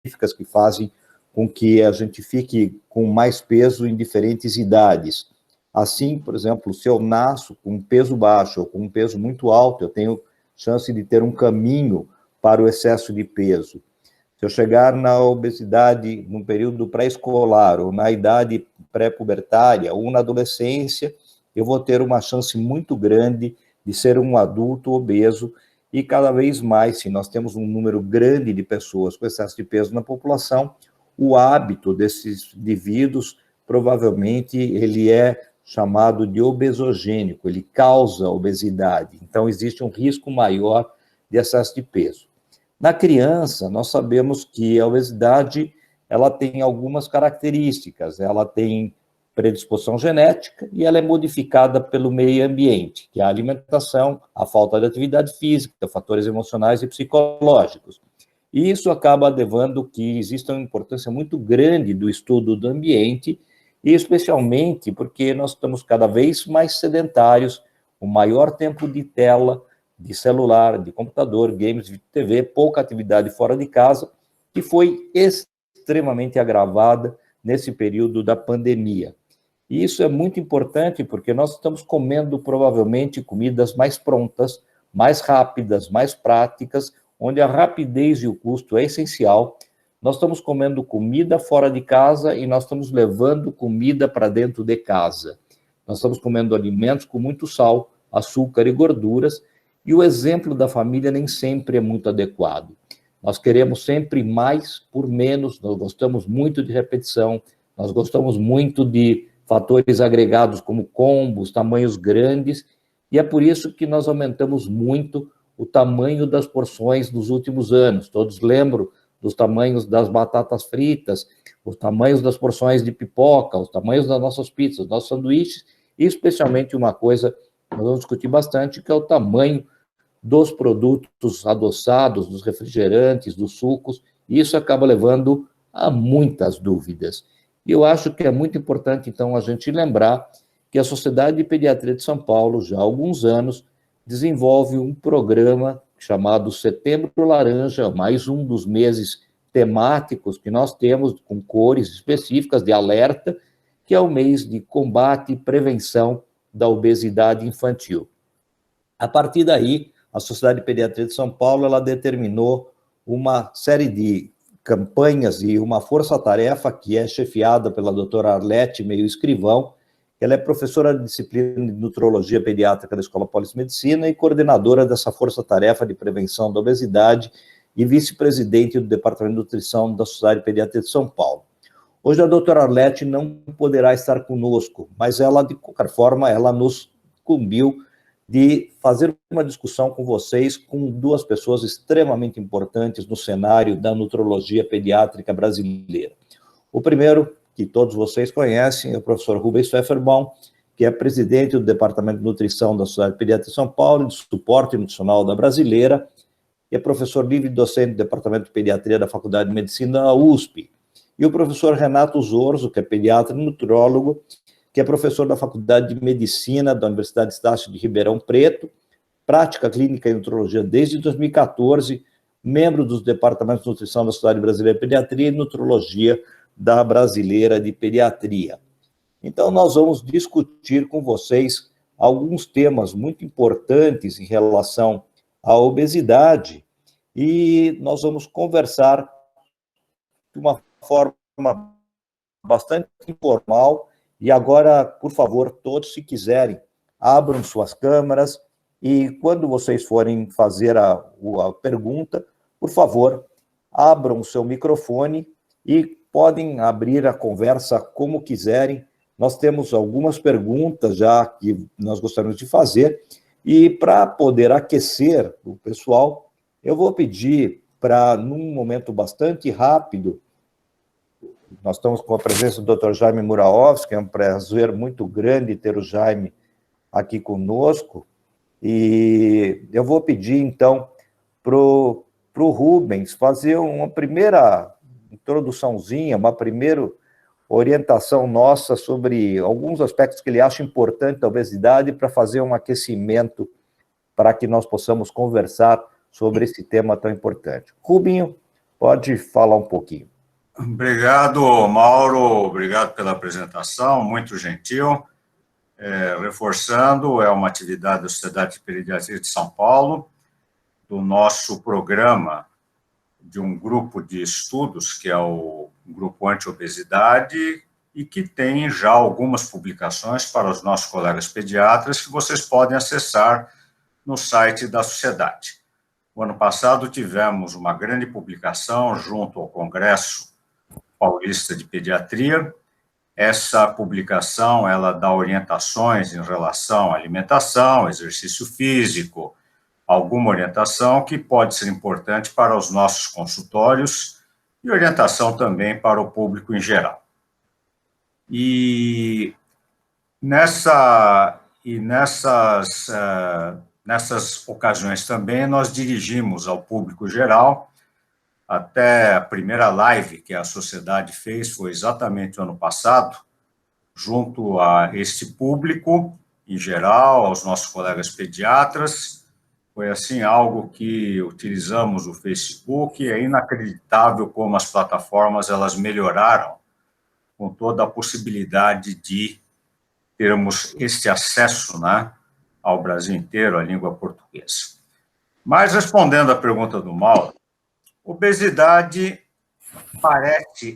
específicas que fazem com que a gente fique com mais peso em diferentes idades. Assim, por exemplo, se eu nasço com um peso baixo ou com um peso muito alto, eu tenho chance de ter um caminho para o excesso de peso. Se eu chegar na obesidade no período pré-escolar, ou na idade pré-pubertária, ou na adolescência, eu vou ter uma chance muito grande de ser um adulto obeso, e cada vez mais, se nós temos um número grande de pessoas com excesso de peso na população, o hábito desses indivíduos, provavelmente, ele é chamado de obesogênico, ele causa obesidade, então existe um risco maior de excesso de peso. Na criança, nós sabemos que a obesidade, ela tem algumas características, ela tem predisposição genética e ela é modificada pelo meio ambiente, que é a alimentação, a falta de atividade física, fatores emocionais e psicológicos. E isso acaba levando que exista uma importância muito grande do estudo do ambiente, e especialmente porque nós estamos cada vez mais sedentários, o maior tempo de tela, de celular, de computador, games, de TV, pouca atividade fora de casa, que foi extremamente agravada nesse período da pandemia. E isso é muito importante porque nós estamos comendo provavelmente comidas mais prontas, mais rápidas, mais práticas, onde a rapidez e o custo é essencial. Nós estamos comendo comida fora de casa e nós estamos levando comida para dentro de casa. Nós estamos comendo alimentos com muito sal, açúcar e gorduras, e o exemplo da família nem sempre é muito adequado. Nós queremos sempre mais por menos, nós gostamos muito de repetição, nós gostamos muito de fatores agregados como combos, tamanhos grandes, e é por isso que nós aumentamos muito o tamanho das porções nos últimos anos. Todos lembram dos tamanhos das batatas fritas, os tamanhos das porções de pipoca, os tamanhos das nossas pizzas, dos nossos sanduíches, e especialmente uma coisa que nós vamos discutir bastante, que é o tamanho dos produtos adoçados, dos refrigerantes, dos sucos, e isso acaba levando a muitas dúvidas. E eu acho que é muito importante, então, a gente lembrar que a Sociedade de Pediatria de São Paulo, já há alguns anos, desenvolve um programa chamado Setembro Laranja, mais um dos meses temáticos que nós temos, com cores específicas de alerta, que é o mês de combate e prevenção da obesidade infantil. A partir daí, a Sociedade de Pediatria de São Paulo, ela determinou uma série de campanhas e uma força-tarefa que é chefiada pela doutora Arlete Meio Escrivão. Ela é professora de disciplina de nutrologia pediátrica da Escola Paulista de Medicina e coordenadora dessa força-tarefa de prevenção da obesidade e vice-presidente do Departamento de Nutrição da Sociedade de Pediatria de São Paulo. Hoje a doutora Arlete não poderá estar conosco, mas ela, de qualquer forma, ela nos incumbiu de fazer uma discussão com vocês, com duas pessoas extremamente importantes no cenário da nutrologia pediátrica brasileira. O primeiro, que todos vocês conhecem, é o professor Rubens Pfefferbaum, que é presidente do Departamento de Nutrição da Sociedade de Pediatria de São Paulo e de Suporte Nutricional da Brasileira, e é professor livre docente do Departamento de Pediatria da Faculdade de Medicina da USP. E o professor Renato Zorzo, que é pediatra e nutrólogo, que é professor da Faculdade de Medicina da Universidade Estácio de Ribeirão Preto, prática clínica em nutrologia desde 2014, membro dos departamentos de nutrição da Sociedade Brasileira de Pediatria e nutrologia da Brasileira de Pediatria. Então, nós vamos discutir com vocês alguns temas muito importantes em relação à obesidade e nós vamos conversar de uma forma bastante informal. E agora, por favor, todos, se quiserem, abram suas câmeras e quando vocês forem fazer a pergunta, por favor, abram o seu microfone e podem abrir a conversa como quiserem. Nós temos algumas perguntas já que nós gostaríamos de fazer e para poder aquecer o pessoal, eu vou pedir para, num momento bastante rápido, nós estamos com a presença do Dr. Jaime Muraovski, é um prazer muito grande ter o Jaime aqui conosco, e eu vou pedir, então, para o Rubens fazer uma primeira introduçãozinha, uma primeira orientação nossa sobre alguns aspectos que ele acha importante da obesidade para fazer um aquecimento para que nós possamos conversar sobre esse tema tão importante. Rubinho, Pode falar um pouquinho. Obrigado, Mauro, obrigado pela apresentação, muito gentil. Reforçando, é uma atividade da Sociedade de Pediatria de São Paulo, do nosso programa de um grupo de estudos, que é o Grupo Anti-Obesidade, e que tem já algumas publicações para os nossos colegas pediatras que vocês podem acessar no site da sociedade. O ano passado tivemos uma grande publicação junto ao Congresso Paulista de Pediatria. Essa publicação, ela dá orientações em relação à alimentação, exercício físico, alguma orientação que pode ser importante para os nossos consultórios e orientação também para o público em geral. E nessas ocasiões também nós dirigimos ao público geral. Até a primeira live que a sociedade fez foi exatamente o ano passado, junto a este público em geral, aos nossos colegas pediatras. Foi assim algo que utilizamos o Facebook, e é inacreditável como as plataformas elas melhoraram com toda a possibilidade de termos este acesso, né, ao Brasil inteiro, à língua portuguesa. Mas, respondendo à pergunta do Mauro, obesidade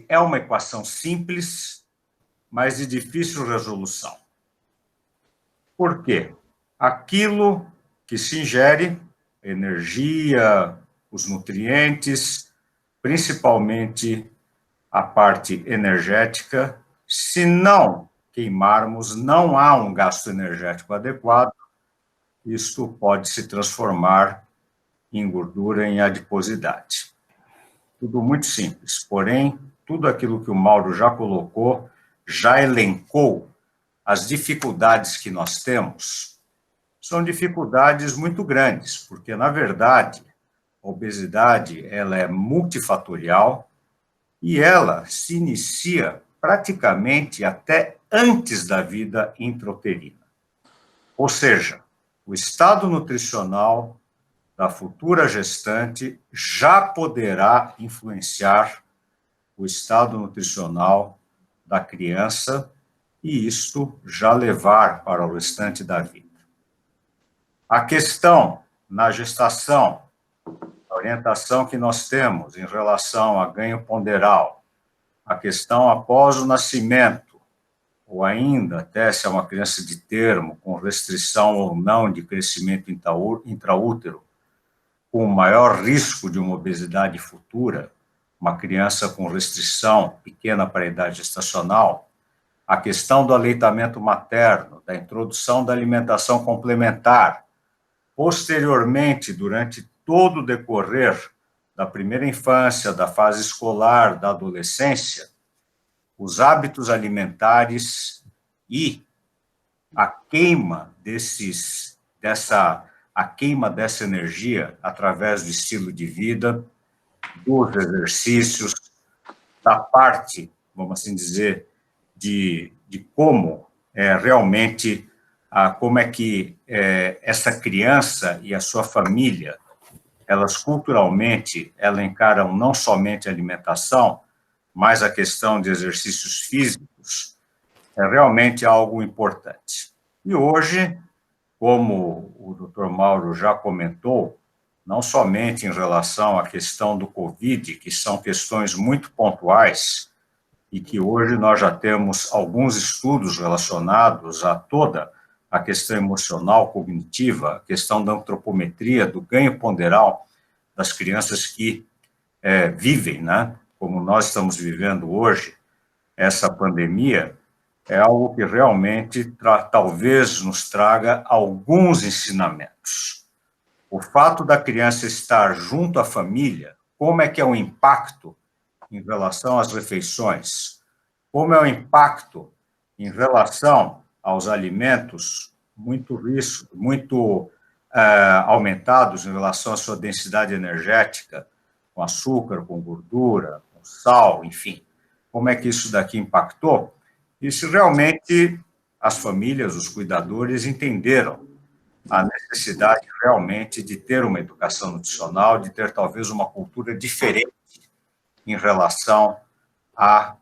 é uma equação simples, mas de difícil resolução. Por quê? Aquilo que se ingere, energia, os nutrientes, principalmente a parte energética, se não queimarmos, não há um gasto energético adequado, isto pode se transformar em gordura, em adiposidade. Tudo muito simples, porém, tudo aquilo que o Mauro já colocou, já elencou as dificuldades que nós temos, são dificuldades muito grandes, porque, na verdade, a obesidade ela é multifatorial e ela se inicia praticamente até antes da vida intrauterina. Ou seja, o estado nutricional da futura gestante já poderá influenciar o estado nutricional da criança e isto já levar para o restante da vida. A questão na gestação, a orientação que nós temos em relação a ganho ponderal, a questão após o nascimento, ou ainda até se é uma criança de termo, com restrição ou não de crescimento intraútero, com maior risco de uma obesidade futura, uma criança com restrição pequena para a idade gestacional, a questão do aleitamento materno, da introdução da alimentação complementar, posteriormente, durante todo o decorrer da primeira infância, da fase escolar, da adolescência, os hábitos alimentares e a queima dessa energia através do estilo de vida, dos exercícios, da parte, vamos assim dizer, de como realmente, como é que essa criança e a sua família, elas culturalmente, elas encaram não somente a alimentação, mas a questão de exercícios físicos, é realmente algo importante. E hoje, como o Dr. Mauro já comentou, não somente em relação à questão do Covid, que são questões muito pontuais, e que hoje nós já temos alguns estudos relacionados a toda a questão emocional, cognitiva, a questão da antropometria, do ganho ponderal das crianças que vivem, né? Como nós estamos vivendo hoje, essa pandemia, é algo que realmente talvez nos traga alguns ensinamentos. O fato da criança estar junto à família, como é que é o impacto em relação às refeições? Como é o impacto em relação aos alimentos muito aumentados em relação à sua densidade energética, com açúcar, com gordura, com sal, enfim. Como é que isso daqui impactou? E se realmente as famílias, os cuidadores, entenderam a necessidade realmente de ter uma educação nutricional, de ter talvez uma cultura diferente em relação à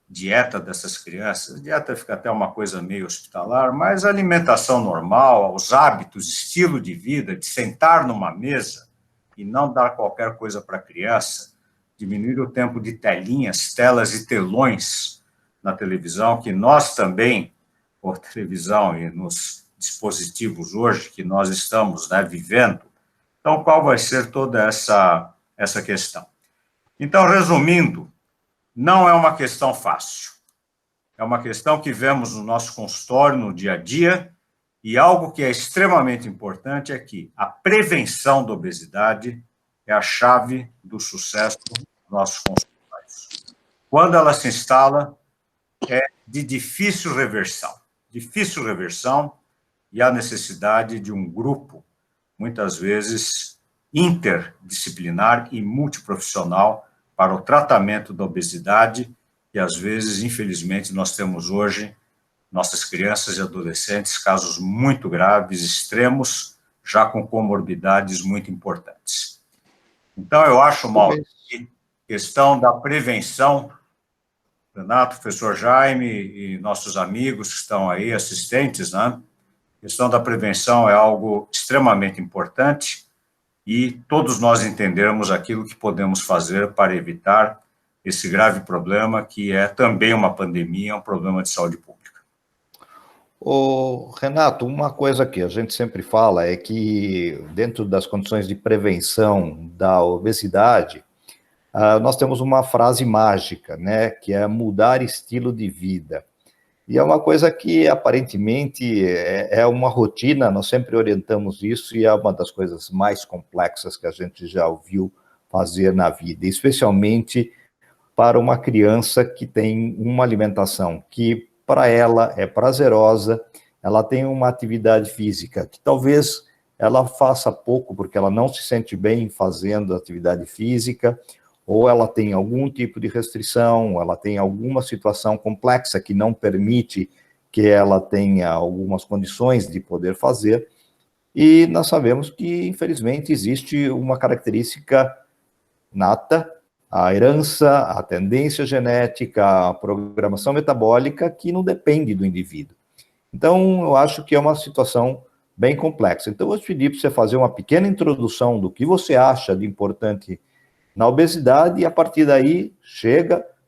dieta dessas crianças. A dieta fica até uma coisa meio hospitalar, mas a alimentação normal, os hábitos, estilo de vida, de sentar numa mesa e não dar qualquer coisa para a criança, diminuir o tempo de telinhas, telas e telões na televisão, que nós também, por televisão e nos dispositivos hoje que nós estamos, né, vivendo. Então, qual vai ser toda essa questão? Então, resumindo, não é uma questão fácil. É uma questão que vemos no nosso consultório, no dia a dia, e algo que é extremamente importante é que a prevenção da obesidade é a chave do sucesso dos nossos consultórios. Quando ela se instala, é de difícil reversão e a necessidade de um grupo, muitas vezes interdisciplinar e multiprofissional, para o tratamento da obesidade, e às vezes, infelizmente, nós temos hoje, nossas crianças e adolescentes, casos muito graves, extremos, já com comorbidades muito importantes. Então, eu acho, Mauro, que questão da prevenção, Renato, professor Jaime e nossos amigos que estão aí, assistentes, né? A questão da prevenção é algo extremamente importante e todos nós entendermos aquilo que podemos fazer para evitar esse grave problema, que é também uma pandemia, um problema de saúde pública. Ô, Renato, uma coisa que a gente sempre fala é que, dentro das condições de prevenção da obesidade, nós temos uma frase mágica, né, que é mudar estilo de vida. E é uma coisa que, aparentemente, é uma rotina, nós sempre orientamos isso, e é uma das coisas mais complexas que a gente já ouviu fazer na vida, especialmente para uma criança que tem uma alimentação que, para ela, é prazerosa, ela tem uma atividade física que talvez ela faça pouco, porque ela não se sente bem fazendo atividade física, ou ela tem algum tipo de restrição, ela tem alguma situação complexa que não permite que ela tenha algumas condições de poder fazer, e nós sabemos que, infelizmente, existe uma característica nata, a herança, a tendência genética, a programação metabólica, que não depende do indivíduo. Então, eu acho que é uma situação bem complexa. Então, eu vou te pedir para você fazer uma pequena introdução do que você acha de importante na obesidade, e a partir daí,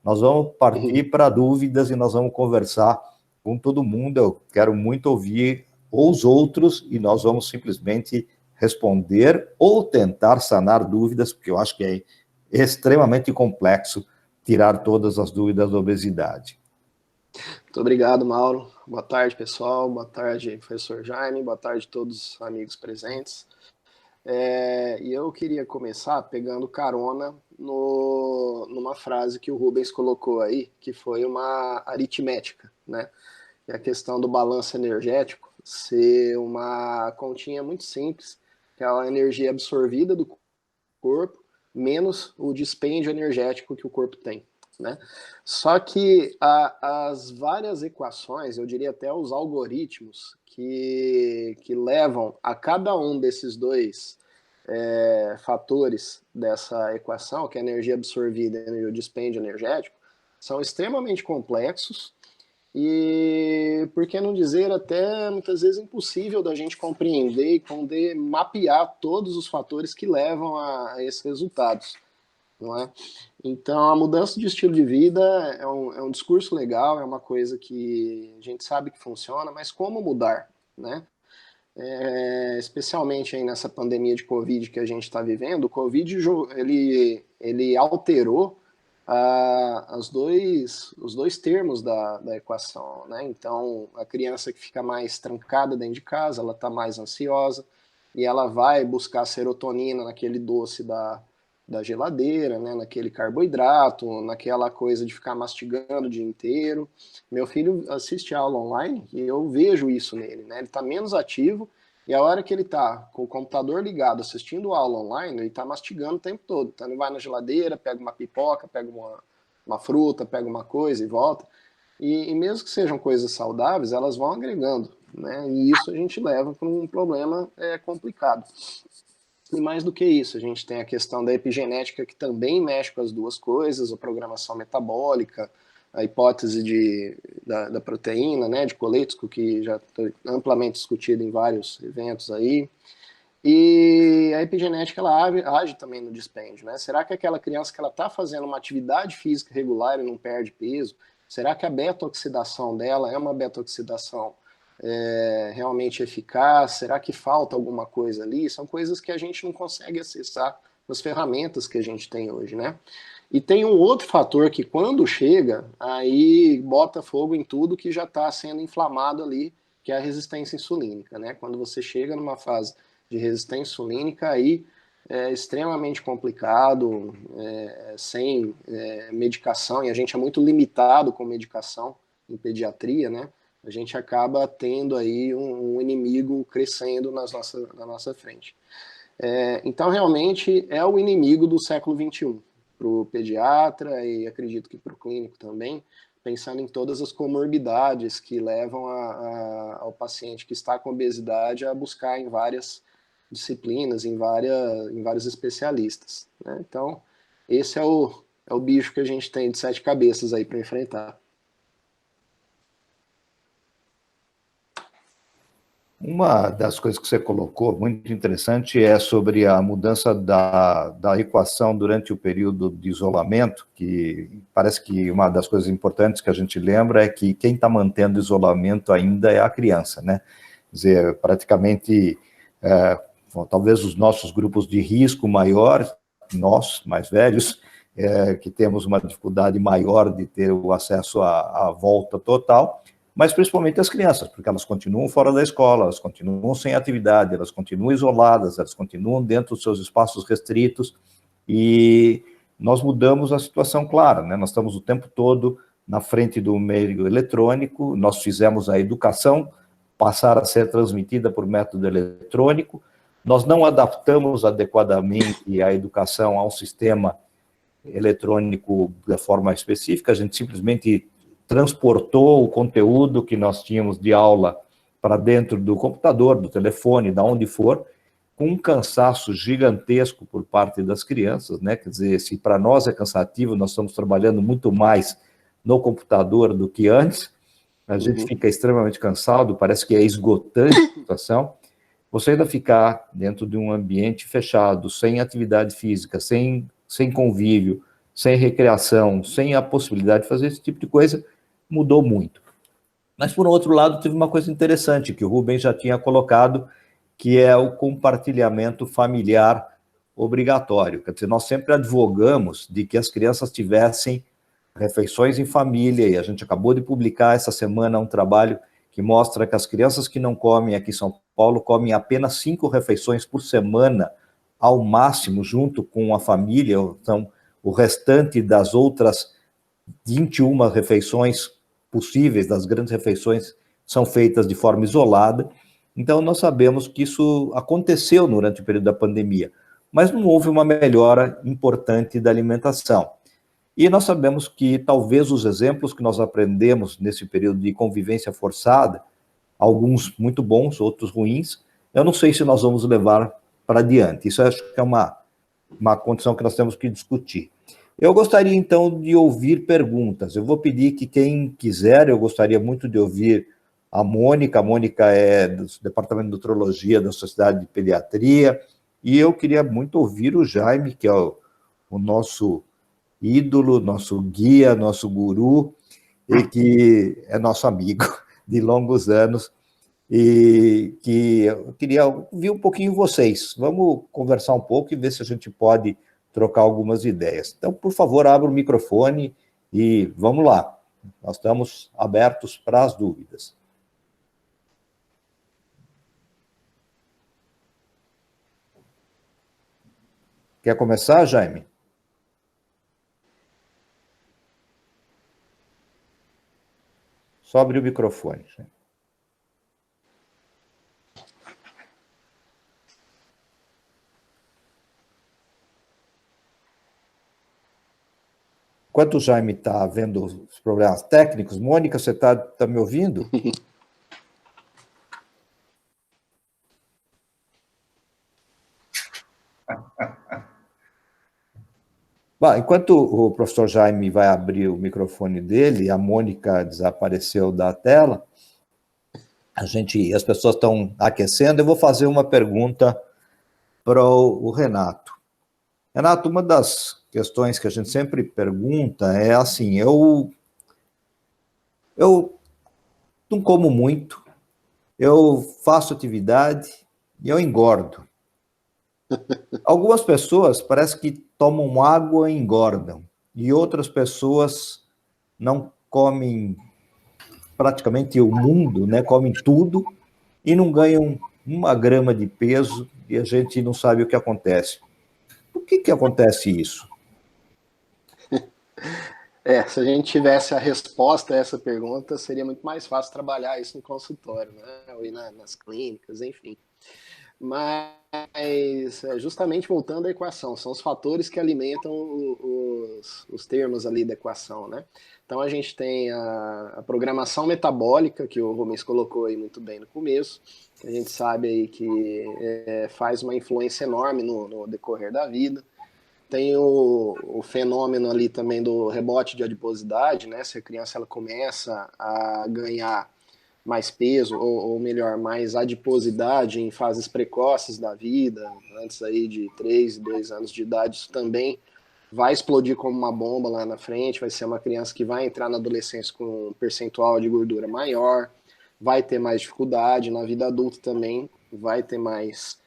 nós vamos partir para dúvidas e nós vamos conversar com todo mundo. Eu quero muito ouvir os outros e nós vamos simplesmente responder ou tentar sanar dúvidas, porque eu acho que é extremamente complexo tirar todas as dúvidas da obesidade. Muito obrigado, Mauro. Boa tarde, pessoal. Boa tarde, professor Jaime. Boa tarde a todos os amigos presentes. E eu queria começar pegando carona numa frase que o Rubens colocou aí, que foi uma aritmética, né? E a questão do balanço energético ser uma continha muito simples, que é a energia absorvida do corpo menos o dispêndio energético que o corpo tem, né? Só que as várias equações, eu diria até os algoritmos que levam a cada um desses dois fatores dessa equação, que é a energia absorvida e o dispêndio energético, são extremamente complexos e, por que não dizer, até muitas vezes impossível da gente compreender e poder mapear todos os fatores que levam a esses resultados, não é? Então, a mudança de estilo de vida é um discurso legal, é uma coisa que a gente sabe que funciona, mas como mudar, né? Especialmente aí nessa pandemia de Covid que a gente está vivendo, o Covid ele alterou os dois termos da equação, né? Então, a criança que fica mais trancada dentro de casa, ela está mais ansiosa e ela vai buscar serotonina naquele doce da geladeira, né, naquele carboidrato, naquela coisa de ficar mastigando o dia inteiro. Meu filho assiste aula online e eu vejo isso nele, né? Ele está menos ativo e a hora que ele está com o computador ligado assistindo aula online, ele está mastigando o tempo todo. Então ele vai na geladeira, pega uma pipoca, pega uma fruta, pega uma coisa e volta. E mesmo que sejam coisas saudáveis, elas vão agregando, né? E isso a gente leva para um problema complicado. E mais do que isso, a gente tem a questão da epigenética, que também mexe com as duas coisas, a programação metabólica, a hipótese da proteína, né, de Koletsko, que já foi amplamente discutida em vários eventos aí. E a epigenética, ela age também no dispêndio, né? Será que aquela criança que ela está fazendo uma atividade física regular e não perde peso, será que a beta-oxidação dela é uma beta-oxidação realmente eficaz? Será que falta alguma coisa ali? São coisas que a gente não consegue acessar com as ferramentas que a gente tem hoje, né? E tem um outro fator que, quando chega, aí bota fogo em tudo que já está sendo inflamado ali, que é a resistência insulínica, né? Quando você chega numa fase de resistência insulínica, aí é extremamente complicado, sem medicação, e a gente é muito limitado com medicação em pediatria, né? A gente acaba tendo aí um inimigo crescendo na nossa frente. Então, realmente, é o inimigo do século XXI, para o pediatra e acredito que para o clínico também, pensando em todas as comorbidades que levam ao paciente que está com obesidade a buscar em várias disciplinas, em vários especialistas, né? Então, esse é o bicho que a gente tem de 7 cabeças aí para enfrentar. Uma das coisas que você colocou, muito interessante, é sobre a mudança da equação durante o período de isolamento, que parece que uma das coisas importantes que a gente lembra é que quem está mantendo o isolamento ainda é a criança, né? Quer dizer, praticamente, talvez os nossos grupos de risco maior, nós, mais velhos, que temos uma dificuldade maior de ter o acesso à volta total, mas principalmente as crianças, porque elas continuam fora da escola, elas continuam sem atividade, elas continuam isoladas, elas continuam dentro dos seus espaços restritos, e nós mudamos a situação, claro, né? Nós estamos o tempo todo na frente do meio eletrônico, nós fizemos a educação passar a ser transmitida por método eletrônico, nós não adaptamos adequadamente a educação ao sistema eletrônico da forma específica, a gente simplesmente transportou o conteúdo que nós tínhamos de aula para dentro do computador, do telefone, da onde for, com um cansaço gigantesco por parte das crianças, né? Quer dizer, se para nós é cansativo, nós estamos trabalhando muito mais no computador do que antes, a gente fica extremamente cansado, parece que é esgotante a situação. Você ainda ficar dentro de um ambiente fechado, sem atividade física, sem convívio, sem recreação, sem a possibilidade de fazer esse tipo de coisa, mudou muito. Mas, por outro lado, teve uma coisa interessante que o Rubens já tinha colocado, que é o compartilhamento familiar obrigatório. Quer dizer, nós sempre advogamos de que as crianças tivessem refeições em família, e a gente acabou de publicar essa semana um trabalho que mostra que as crianças que não comem aqui em São Paulo comem apenas 5 refeições por semana, ao máximo, junto com a família. Então, o restante das outras 21 refeições possíveis, das grandes refeições, são feitas de forma isolada. Então, nós sabemos que isso aconteceu durante o período da pandemia, mas não houve uma melhora importante da alimentação. E nós sabemos que talvez os exemplos que nós aprendemos nesse período de convivência forçada, alguns muito bons, outros ruins, eu não sei se nós vamos levar para adiante. Isso eu acho que é uma condição que nós temos que discutir. Eu gostaria, então, de ouvir perguntas. Eu vou pedir que quem quiser, eu gostaria muito de ouvir a Mônica. A Mônica é do Departamento de Nutrologia da Sociedade de Pediatria, e eu queria muito ouvir o Jaime, que é o nosso ídolo, nosso guia, nosso guru, e que é nosso amigo de longos anos, e que eu queria ouvir um pouquinho vocês. Vamos conversar um pouco e ver se a gente pode trocar algumas ideias. Então, por favor, abra o microfone e vamos lá. Nós estamos abertos para as dúvidas. Quer começar, Jaime? Só abrir o microfone. Enquanto o Jaime está vendo os problemas técnicos, Mônica, você está me ouvindo? Bom, enquanto o professor Jaime vai abrir o microfone dele, a Mônica desapareceu da tela, as pessoas estão aquecendo, eu vou fazer uma pergunta para o Renato. Renato, uma das questões que a gente sempre pergunta é assim, eu não como muito, eu faço atividade e eu engordo. Algumas pessoas parece que tomam água e engordam, e outras pessoas não comem praticamente o mundo, né? Comem tudo e não ganham 1 grama de peso e a gente não sabe o que acontece. Por que acontece isso? Se a gente tivesse a resposta a essa pergunta, seria muito mais fácil trabalhar isso no consultório, né? Ou ir nas clínicas, enfim. Mas, justamente voltando à equação, são os fatores que alimentam os termos ali da equação, né? Então, a gente tem a programação metabólica, que o Rubens colocou aí muito bem no começo, que a gente sabe aí que faz uma influência enorme no decorrer da vida. Tem o fenômeno ali também do rebote de adiposidade, né? Se a criança ela começa a ganhar mais peso, ou melhor, mais adiposidade em fases precoces da vida, antes aí de 3 e 2 anos de idade, isso também vai explodir como uma bomba lá na frente, vai ser uma criança que vai entrar na adolescência com um percentual de gordura maior, vai ter mais dificuldade, na vida adulta também vai ter mais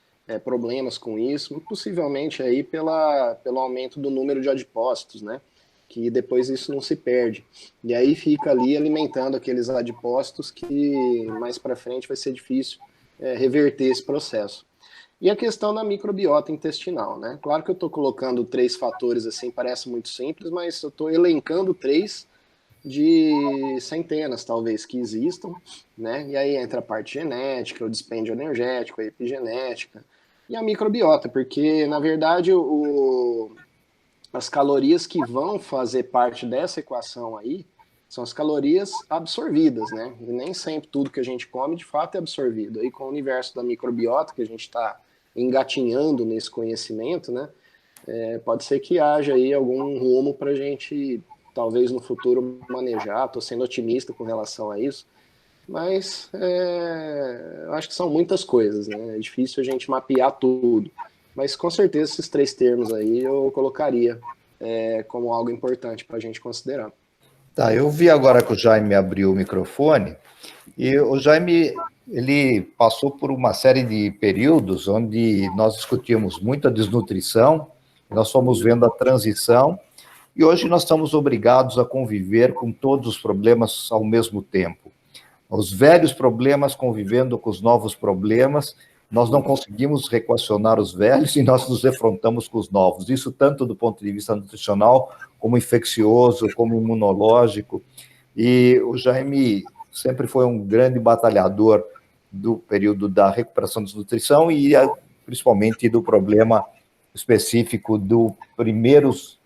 problemas com isso, possivelmente aí pelo aumento do número de adipócitos, né? Que depois isso não se perde. E aí fica ali alimentando aqueles adipócitos que mais para frente vai ser difícil reverter esse processo. E a questão da microbiota intestinal, né? Claro que eu estou colocando 3 fatores assim, parece muito simples, mas eu estou elencando 3 de centenas, talvez, que existam, né? E aí entra a parte genética, o dispêndio energético, a epigenética e a microbiota, porque, na verdade, as calorias que vão fazer parte dessa equação aí são as calorias absorvidas, né? E nem sempre tudo que a gente come, de fato, é absorvido. Aí, com o universo da microbiota, que a gente está engatinhando nesse conhecimento, né? Pode ser que haja aí algum rumo para a gente, talvez no futuro, manejar. Estou sendo otimista com relação a isso, mas eu acho que são muitas coisas, né? É difícil a gente mapear tudo. Mas com certeza esses 3 termos aí eu colocaria como algo importante para a gente considerar. Tá, eu vi agora que o Jaime abriu o microfone, e o Jaime, ele passou por uma série de períodos onde nós discutíamos muito a desnutrição, nós fomos vendo a transição, e hoje nós estamos obrigados a conviver com todos os problemas ao mesmo tempo. Os velhos problemas convivendo com os novos problemas, nós não conseguimos reequacionar os velhos e nós nos defrontamos com os novos. Isso tanto do ponto de vista nutricional, como infeccioso, como imunológico. E o Jaime sempre foi um grande batalhador do período da recuperação de nutrição e principalmente do problema específico do primeiros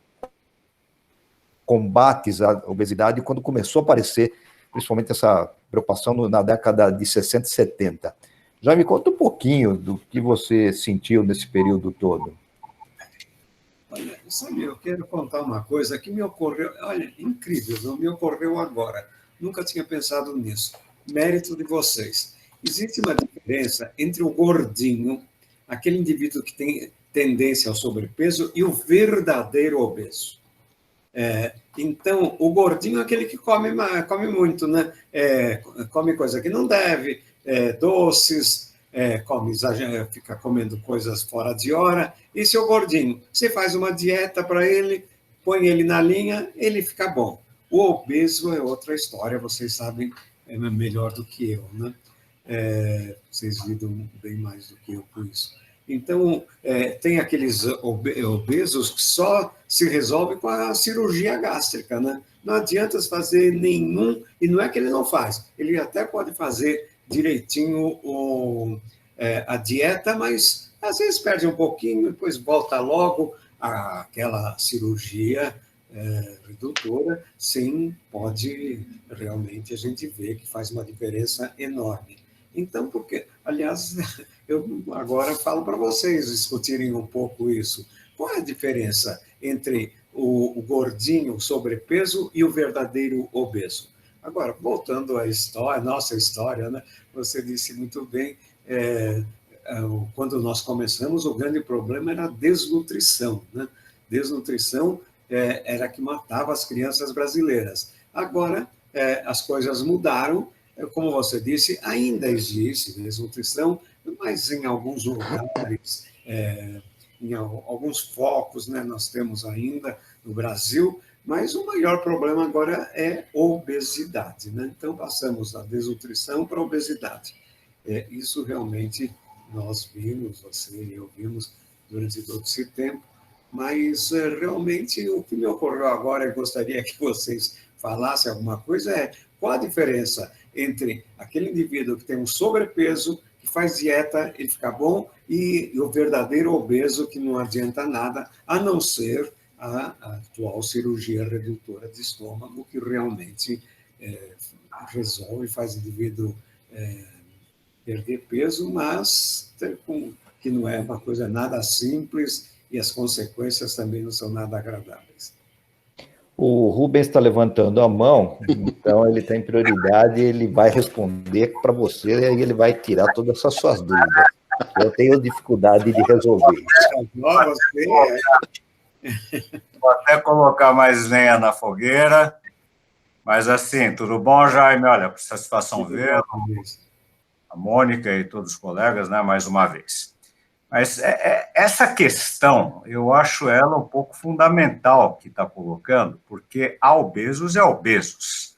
combates à obesidade, quando começou a aparecer principalmente essa preocupação na década de 60 e 70. Já me conta um pouquinho do que você sentiu nesse período todo. Olha, sabe, eu quero contar uma coisa que me ocorreu, olha, incrível, não me ocorreu agora. Nunca tinha pensado nisso. Mérito de vocês. Existe uma diferença entre o gordinho, aquele indivíduo que tem tendência ao sobrepeso, e o verdadeiro obeso. Então, o gordinho é aquele que come muito, né? Come coisa que não deve, doces, fica comendo coisas fora de hora. Esse é o gordinho. Você faz uma dieta para ele, põe ele na linha, ele fica bom. O obeso é outra história, vocês sabem melhor do que eu, né? Vocês lidam bem mais do que eu com isso. Então, tem aqueles obesos que só se resolve com a cirurgia gástrica, né? Não adianta fazer nenhum, e não é que ele não faz, ele até pode fazer direitinho a dieta, mas às vezes perde um pouquinho, depois volta logo àquela cirurgia redutora. Sim, pode realmente a gente ver que faz uma diferença enorme. Então, aliás, eu agora falo para vocês discutirem um pouco isso. Qual é a diferença entre o gordinho, o sobrepeso e o verdadeiro obeso. Agora, voltando à história, nossa história, né? Você disse muito bem, quando nós começamos, o grande problema era a desnutrição, né? Desnutrição era que matava as crianças brasileiras. Agora, as coisas mudaram, como você disse, ainda existe desnutrição, mas em alguns lugares, em alguns focos, né, nós temos ainda no Brasil, mas o maior problema agora é obesidade, né? Então, passamos da desnutrição para a obesidade. Isso realmente nós vimos, você e eu vimos durante todo esse tempo, mas realmente o que me ocorreu agora, eu gostaria que vocês falassem alguma coisa, qual a diferença entre aquele indivíduo que tem um sobrepeso, que faz dieta, ele fica bom, e o verdadeiro obeso, que não adianta nada, a não ser a atual cirurgia redutora de estômago, que realmente resolve, faz o indivíduo perder peso, mas que não é uma coisa nada simples e as consequências também não são nada agradáveis. O Rubens está levantando a mão, então ele tem prioridade, ele vai responder para você e aí ele vai tirar todas essas suas dúvidas. Eu tenho dificuldade de resolver. Vou até colocar mais lenha na fogueira, mas assim, tudo bom, Jaime? Olha, satisfação ver a Mônica e todos os colegas, né, mais uma vez. Mas essa questão, eu acho ela um pouco fundamental que está colocando, porque há obesos e obesos.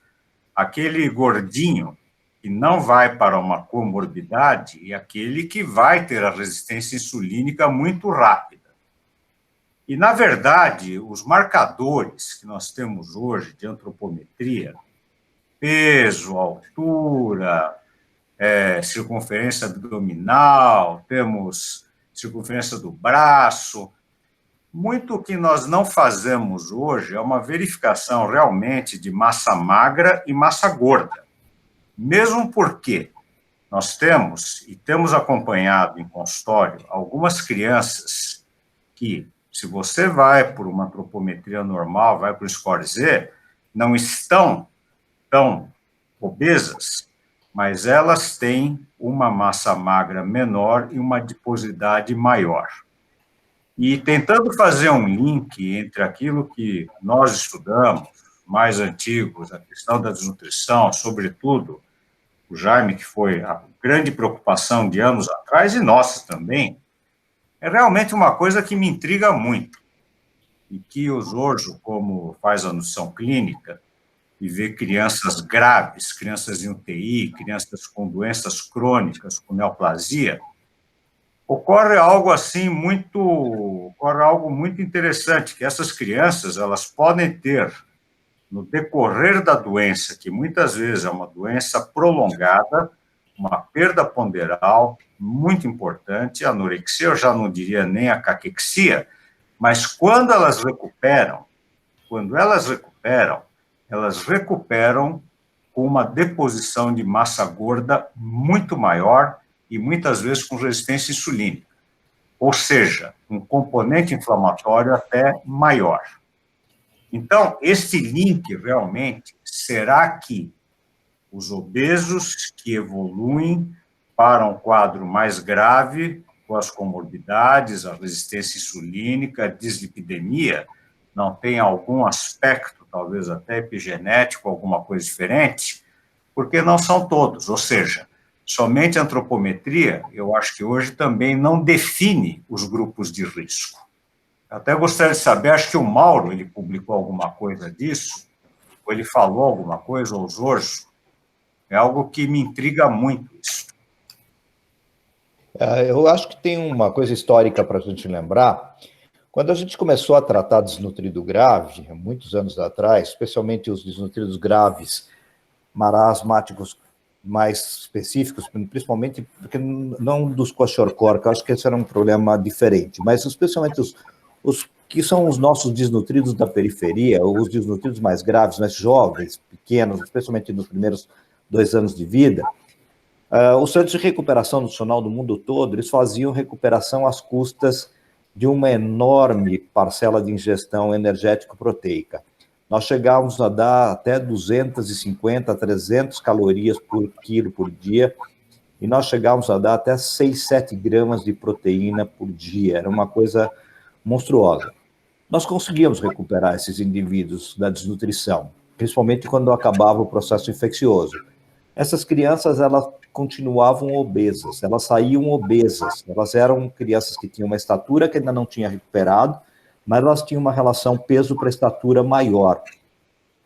Aquele gordinho que não vai para uma comorbidade e aquele que vai ter a resistência insulínica muito rápida. E, na verdade, os marcadores que nós temos hoje de antropometria, peso, altura, circunferência abdominal, temos circunferência do braço. Muito o que nós não fazemos hoje é uma verificação realmente de massa magra e massa gorda. Mesmo porque nós temos, e temos acompanhado em consultório, algumas crianças que, se você vai por uma antropometria normal, vai para o score Z, não estão tão obesas, mas elas têm uma massa magra menor e uma adiposidade maior. E tentando fazer um link entre aquilo que nós estudamos, mais antigos, a questão da desnutrição, sobretudo o Jaime, que foi a grande preocupação de anos atrás, e nossa também, é realmente uma coisa que me intriga muito, e que o Zorjo, como faz a nutrição clínica, e ver crianças graves, crianças em UTI, crianças com doenças crônicas, com neoplasia, ocorre algo muito interessante, que essas crianças, elas podem ter, no decorrer da doença, que muitas vezes é uma doença prolongada, uma perda ponderal muito importante, a anorexia, eu já não diria nem a caquexia, mas quando elas recuperam, elas recuperam com uma deposição de massa gorda muito maior e muitas vezes com resistência insulínica, ou seja, um componente inflamatório até maior. Então, esse link realmente, será que os obesos que evoluem para um quadro mais grave, com as comorbidades, a resistência insulínica, a dislipidemia, não tem algum aspecto, talvez até epigenético, alguma coisa diferente? Porque não são todos, ou seja, somente a antropometria, eu acho que hoje também não define os grupos de risco. Eu até gostaria de saber, acho que o Mauro, ele publicou alguma coisa disso, ou ele falou alguma coisa, ou o Zorjo, é algo que me intriga muito isso. Eu acho que tem uma coisa histórica para a gente lembrar. Quando a gente começou a tratar desnutrido grave, há muitos anos atrás, especialmente os desnutridos graves, marasmáticos mais específicos, principalmente porque não dos kwashiorkor, que eu acho que esse era um problema diferente, mas especialmente os que são os nossos desnutridos da periferia, ou os desnutridos mais graves, mais jovens, pequenos, especialmente nos primeiros 2 anos de vida, os centros de recuperação nutricional do mundo todo, eles faziam recuperação às custas de uma enorme parcela de ingestão energético-proteica. Nós chegávamos a dar até 250, 300 calorias por quilo por dia, e nós chegávamos a dar até 6, 7 gramas de proteína por dia. Era uma coisa monstruosa. Nós conseguíamos recuperar esses indivíduos da desnutrição, principalmente quando acabava o processo infeccioso. Essas crianças, elas continuavam obesas, elas saíam obesas, elas eram crianças que tinham uma estatura que ainda não tinha recuperado, mas elas tinham uma relação peso para estatura maior.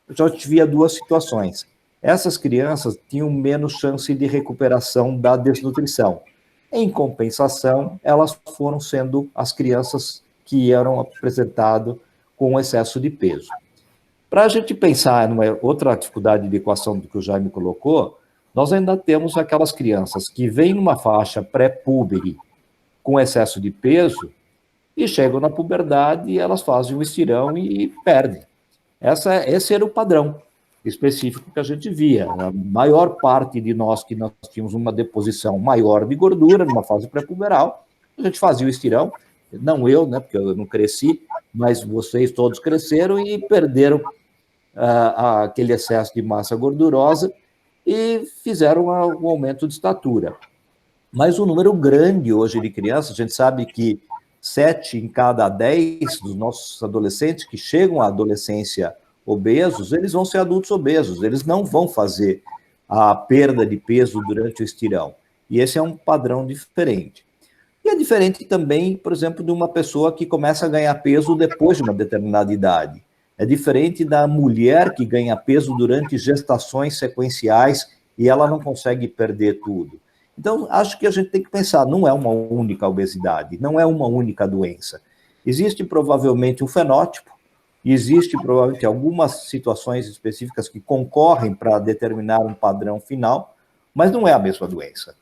Então, a gente via duas situações. Essas crianças tinham menos chance de recuperação da desnutrição. Em compensação, elas foram sendo as crianças que eram apresentadas com excesso de peso. Para a gente pensar numa outra dificuldade de equação do que o Jaime colocou, nós ainda temos aquelas crianças que vêm numa faixa pré-púbere com excesso de peso e chegam na puberdade e elas fazem um estirão e perdem. Esse era o padrão específico que a gente via. A maior parte de nós que nós tínhamos uma deposição maior de gordura numa fase pré-puberal, a gente fazia o estirão, não eu, né, porque eu não cresci, mas vocês todos cresceram e perderam aquele excesso de massa gordurosa e fizeram um aumento de estatura. Mas o número grande hoje de crianças, a gente sabe que 7 em cada 10 dos nossos adolescentes que chegam à adolescência obesos, eles vão ser adultos obesos, eles não vão fazer a perda de peso durante o estirão. E esse é um padrão diferente. E é diferente também, por exemplo, de uma pessoa que começa a ganhar peso depois de uma determinada idade. É diferente da mulher que ganha peso durante gestações sequenciais e ela não consegue perder tudo. Então, acho que a gente tem que pensar, não é uma única obesidade, não é uma única doença. Existe provavelmente um fenótipo, existe provavelmente algumas situações específicas que concorrem para determinar um padrão final, mas não é a mesma doença.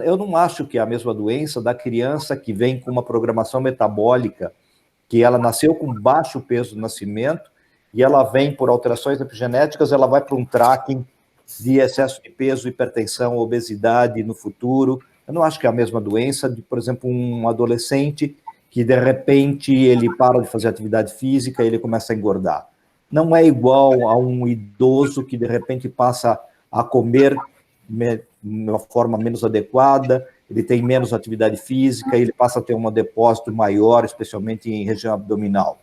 Eu não acho que é a mesma doença da criança que vem com uma programação metabólica, que ela nasceu com baixo peso do nascimento, e ela vem por alterações epigenéticas, ela vai para um tracking de excesso de peso, hipertensão, obesidade no futuro. Eu não acho que é a mesma doença de, por exemplo, um adolescente que, de repente, ele para de fazer atividade física e ele começa a engordar. Não é igual a um idoso que, de repente, passa a comer de uma forma menos adequada, ele tem menos atividade física, ele passa a ter um depósito maior, especialmente em região abdominal.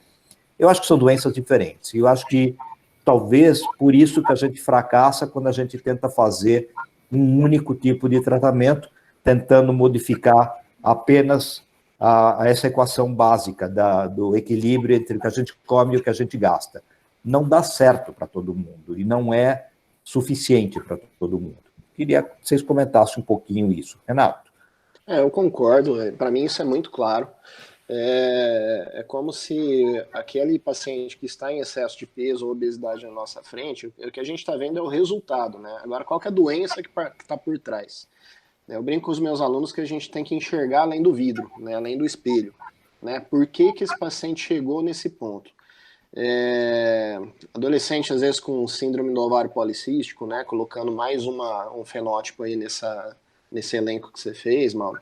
Eu acho que são doenças diferentes. E eu acho que talvez por isso que a gente fracassa quando a gente tenta fazer um único tipo de tratamento, tentando modificar apenas essa equação básica do equilíbrio entre o que a gente come e o que a gente gasta. Não dá certo para todo mundo e não é suficiente para todo mundo. Queria que vocês comentassem um pouquinho isso. Renato? Eu concordo. Para mim isso é muito claro. É como se aquele paciente que está em excesso de peso ou obesidade na nossa frente, o que a gente está vendo é o resultado, né? Agora, qual que é a doença que está por trás? Eu brinco com os meus alunos que a gente tem que enxergar além do vidro, né? Além do espelho, né? Por que esse paciente chegou nesse ponto? Adolescente, às vezes, com síndrome do ovário policístico, né? Colocando mais um fenótipo aí nesse elenco que você fez, Mauro.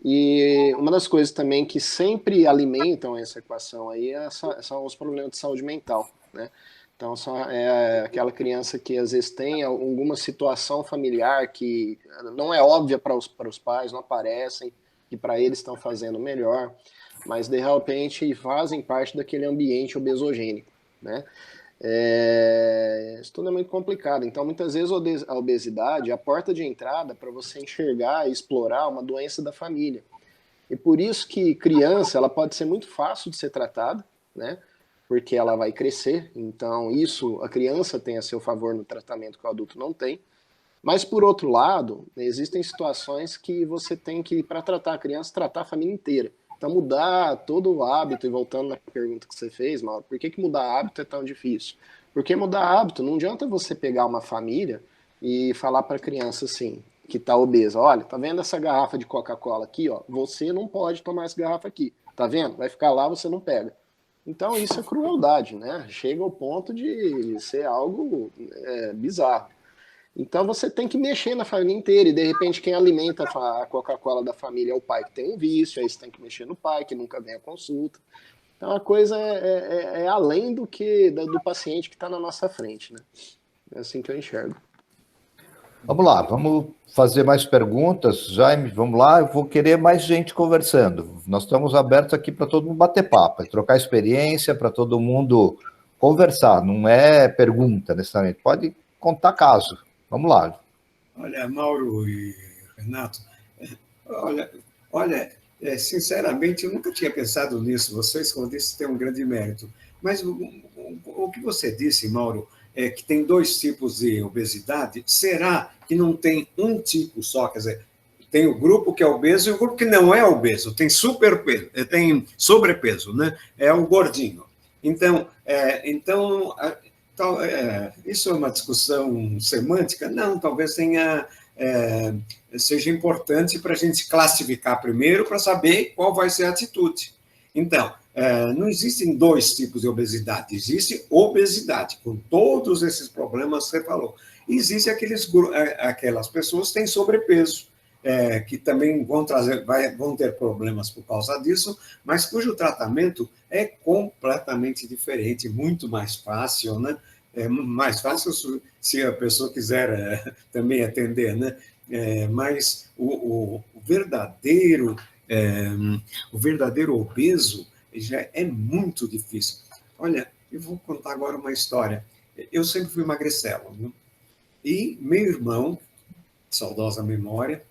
E uma das coisas também que sempre alimentam essa equação aí são os problemas de saúde mental, né? Então, é aquela criança que às vezes tem alguma situação familiar que não é óbvia para os pais, não aparecem, que para eles estão fazendo melhor, mas de repente fazem parte daquele ambiente obesogênico, né? Isso tudo é muito complicado. Então, muitas vezes a obesidade é a porta de entrada para você enxergar e explorar uma doença da família. E por isso que criança, ela pode ser muito fácil de ser tratada, né? Porque ela vai crescer. Então, isso a criança tem a seu favor no tratamento que o adulto não tem. Mas, por outro lado, existem situações que você tem que, para tratar a criança, tratar a família inteira. Então, mudar todo o hábito, e voltando na pergunta que você fez, Mauro, por que mudar hábito é tão difícil? Porque mudar hábito, não adianta você pegar uma família e falar para a criança assim, que está obesa, olha, tá vendo essa garrafa de Coca-Cola aqui, ó? Você não pode tomar essa garrafa aqui, tá vendo? Vai ficar lá, você não pega. Então, isso é crueldade, né? Chega ao ponto de ser algo bizarro. Então você tem que mexer na família inteira, e de repente quem alimenta a Coca-Cola da família é o pai que tem um vício, aí você tem que mexer no pai, que nunca vem à consulta. Então a coisa é além do paciente que está na nossa frente, né? É assim que eu enxergo. Vamos lá, vamos fazer mais perguntas. Jaime, vamos lá, eu vou querer mais gente conversando. Nós estamos abertos aqui para todo mundo bater papo, trocar experiência, para todo mundo conversar, não é pergunta necessariamente, pode contar caso. Vamos lá. Olha, Mauro e Renato, olha, sinceramente, eu nunca tinha pensado nisso. Vocês, como disse, têm um grande mérito. Mas o que você disse, Mauro, é que tem 2 tipos de obesidade. Será que não tem um tipo só? Quer dizer, tem o grupo que é obeso e o grupo que não é obeso. Tem superpeso, tem sobrepeso, né? É o gordinho. Então, isso é uma discussão semântica? Não, talvez seja importante para a gente classificar primeiro para saber qual vai ser a atitude. Então, não existem 2 tipos de obesidade, existe obesidade, com todos esses problemas que você falou. E existe aquelas pessoas que têm sobrepeso, que também vão ter problemas por causa disso, mas cujo tratamento é completamente diferente, muito mais fácil, né? É mais fácil se a pessoa quiser também atender, né? Mas o verdadeiro obeso já é muito difícil. Olha, eu vou contar agora uma história. Eu sempre fui magricelo, né? E meu irmão, saudosa memória,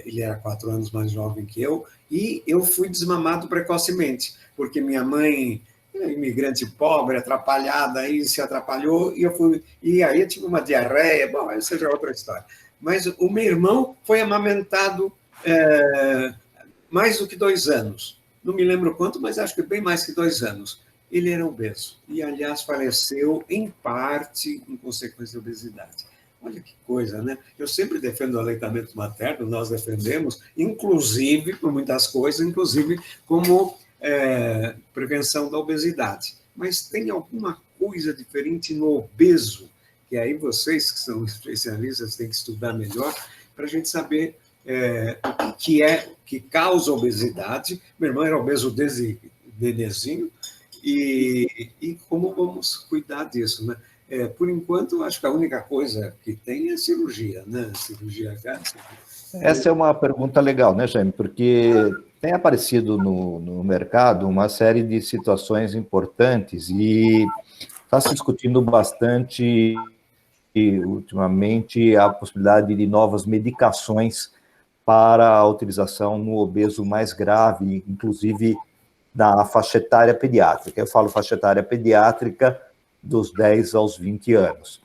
ele era 4 anos mais jovem que eu, e eu fui desmamado precocemente, porque minha mãe, imigrante pobre, atrapalhada, aí se atrapalhou, e aí eu tive uma diarreia, bom, essa já é outra história. Mas o meu irmão foi amamentado mais do que 2 anos. Não me lembro quanto, mas acho que bem mais que 2 anos. Ele era obeso e, aliás, faleceu em parte em consequência da obesidade. Olha que coisa, né? Eu sempre defendo o aleitamento materno, nós defendemos, inclusive, por muitas coisas, inclusive como prevenção da obesidade. Mas tem alguma coisa diferente no obeso, que aí vocês, que são especialistas, têm que estudar melhor, para a gente saber o que causa obesidade. Meu irmão era obeso desde bebezinho, e como vamos cuidar disso, né? Por enquanto, acho que a única coisa que tem é cirurgia, né? Cirurgia gástrica. Essa é uma pergunta legal, né, Jaime? Porque tem aparecido no mercado uma série de situações importantes e está se discutindo bastante ultimamente a possibilidade de novas medicações para a utilização no obeso mais grave, inclusive na faixa etária pediátrica. Eu falo faixa etária pediátrica dos 10 aos 20 anos,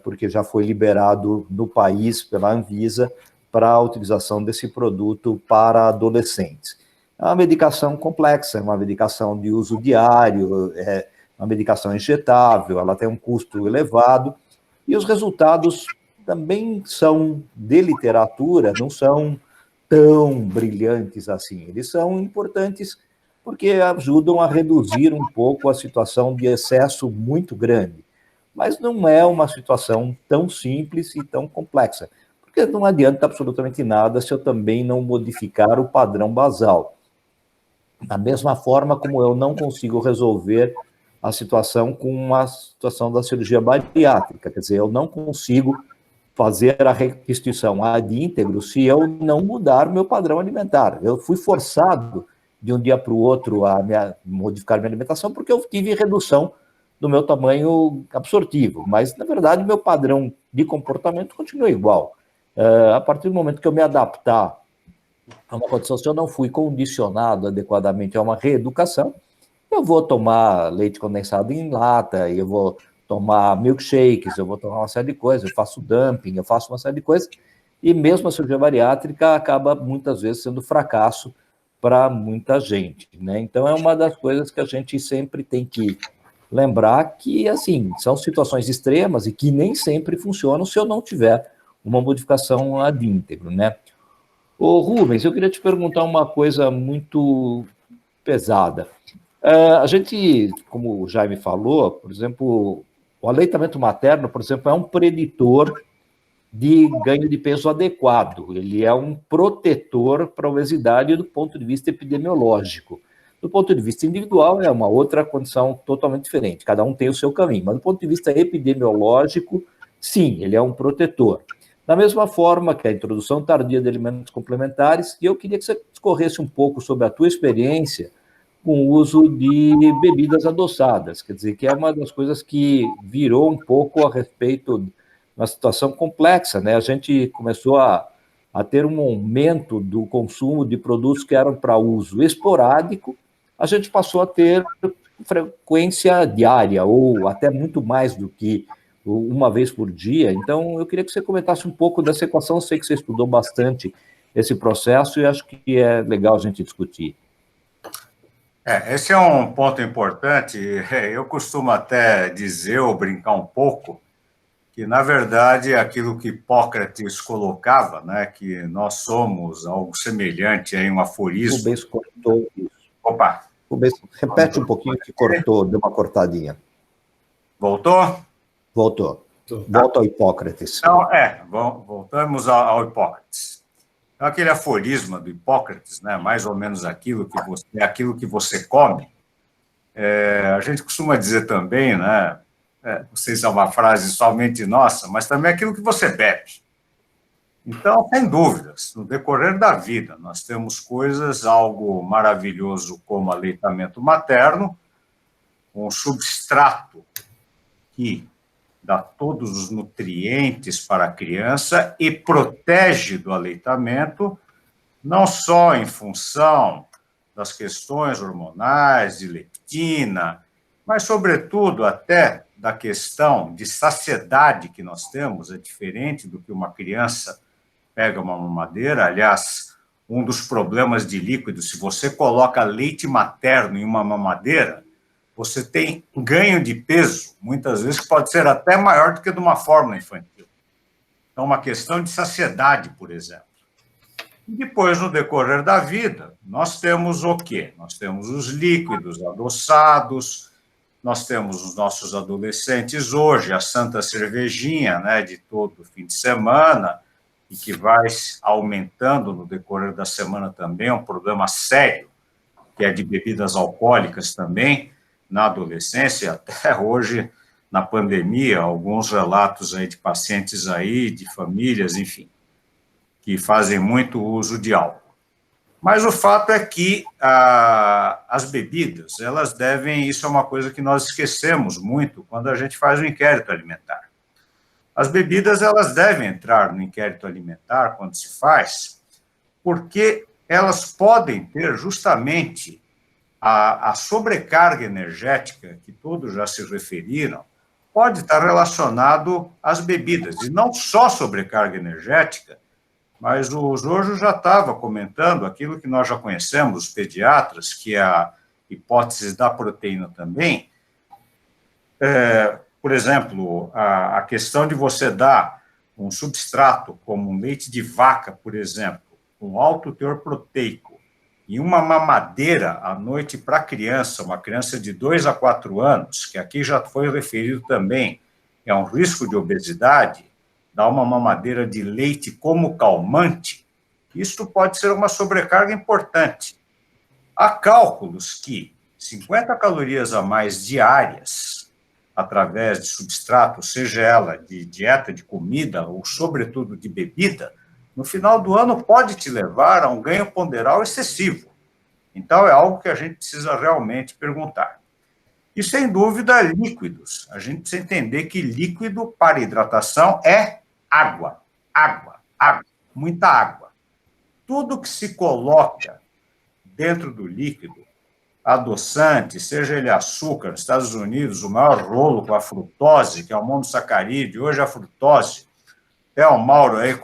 porque já foi liberado no país pela Anvisa para a utilização desse produto para adolescentes. É uma medicação complexa, é uma medicação de uso diário, é uma medicação injetável, ela tem um custo elevado, e os resultados também são, de literatura, não são tão brilhantes assim. Eles são importantes porque ajudam a reduzir um pouco a situação de excesso muito grande. Mas não é uma situação tão simples e tão complexa, porque não adianta absolutamente nada se eu também não modificar o padrão basal. Da mesma forma como eu não consigo resolver a situação com a situação da cirurgia bariátrica, quer dizer, eu não consigo fazer a restituição ad íntegro se eu não mudar o meu padrão alimentar. Eu fui forçado de um dia para o outro a modificar minha alimentação porque eu tive redução do meu tamanho absortivo, mas, na verdade, meu padrão de comportamento continua igual. A partir do momento que eu me adaptar a uma condição, se eu não fui condicionado adequadamente a uma reeducação, eu vou tomar leite condensado em lata, eu vou tomar milkshakes, eu vou tomar uma série de coisas, eu faço dumping, eu faço uma série de coisas, e mesmo a cirurgia bariátrica acaba muitas vezes sendo fracasso para muita gente, né? Então é uma das coisas que a gente sempre tem que lembrar que, assim, são situações extremas e que nem sempre funcionam se eu não tiver uma modificação ad íntegro, né? Ô, Rubens, eu queria te perguntar uma coisa muito pesada. A gente, como o Jaime falou, por exemplo, O aleitamento materno, por exemplo, é um preditor de ganho de peso adequado. Ele é um protetor para a obesidade do ponto de vista epidemiológico. Do ponto de vista individual, é uma outra condição totalmente diferente. Cada um tem o seu caminho. Mas do ponto de vista epidemiológico, sim, ele é um protetor. Da mesma forma que a introdução tardia de alimentos complementares, e eu queria que você discorresse um pouco sobre a tua experiência com o uso de bebidas adoçadas, quer dizer, que é uma das coisas que virou um pouco a respeito de uma situação complexa, né? A gente começou a ter um aumento do consumo de produtos que eram para uso esporádico, a gente passou a ter frequência diária, ou até muito mais do que uma vez por dia. Então, eu queria que você comentasse um pouco dessa equação. Eu sei que você estudou bastante esse processo e acho que é legal a gente discutir. Esse é um ponto importante. Eu costumo até dizer ou brincar um pouco que, na verdade, aquilo que Hipócrates colocava, né, que nós somos algo semelhante a um aforismo. O Rubens cortou isso. Opa! Rubens, repete um pouquinho que cortou, deu uma cortadinha. Voltou? Voltou. Volta ao Hipócrates. Então, voltamos ao Hipócrates. Então, aquele aforisma do Hipócrates, né, mais ou menos aquilo que você come, a gente costuma dizer também, né, não sei se é uma frase somente nossa, mas também aquilo que você bebe. Então, sem dúvidas, no decorrer da vida, nós temos coisas, algo maravilhoso como aleitamento materno, um substrato que dá todos os nutrientes para a criança e protege do aleitamento, não só em função das questões hormonais, de leptina, mas, sobretudo, até da questão de saciedade que nós temos, é diferente do que uma criança pega uma mamadeira. Aliás, um dos problemas de líquido, se você coloca leite materno em uma mamadeira, você tem ganho de peso, muitas vezes, que pode ser até maior do que de uma fórmula infantil. Então, uma questão de saciedade, por exemplo. E depois, no decorrer da vida, nós temos o quê? Nós temos os líquidos adoçados, nós temos os nossos adolescentes hoje, a santa cervejinha, né, de todo fim de semana, e que vai aumentando no decorrer da semana também, é um problema sério, que é de bebidas alcoólicas também, na adolescência, até hoje, na pandemia, alguns relatos aí de pacientes aí, de famílias, enfim, que fazem muito uso de álcool. Mas o fato é que as bebidas, elas devem, isso é uma coisa que nós esquecemos muito quando a gente faz o inquérito alimentar. As bebidas, elas devem entrar no inquérito alimentar quando se faz, porque elas podem ter justamente a sobrecarga energética, que todos já se referiram, pode estar relacionado às bebidas, e não só sobrecarga energética, mas o Jorge já estava comentando aquilo que nós já conhecemos, os pediatras, que é a hipótese da proteína também. Por exemplo, a questão de você dar um substrato, como um leite de vaca, por exemplo, com alto teor proteico, e uma mamadeira à noite para criança, uma criança de 2 a 4 anos, que aqui já foi referido também, é um risco de obesidade, dar uma mamadeira de leite como calmante, isso pode ser uma sobrecarga importante. Há cálculos que 50 calorias a mais diárias, através de substrato, seja ela de dieta de comida ou, sobretudo, de bebida, no final do ano pode te levar a um ganho ponderal excessivo. Então, é algo que a gente precisa realmente perguntar. E, sem dúvida, líquidos. A gente precisa entender que líquido para hidratação é água, água, água, muita água. Tudo que se coloca dentro do líquido, adoçante, seja ele açúcar, nos Estados Unidos, o maior rolo com a frutose, que é o monossacarídeo, hoje a frutose. Até o Mauro aí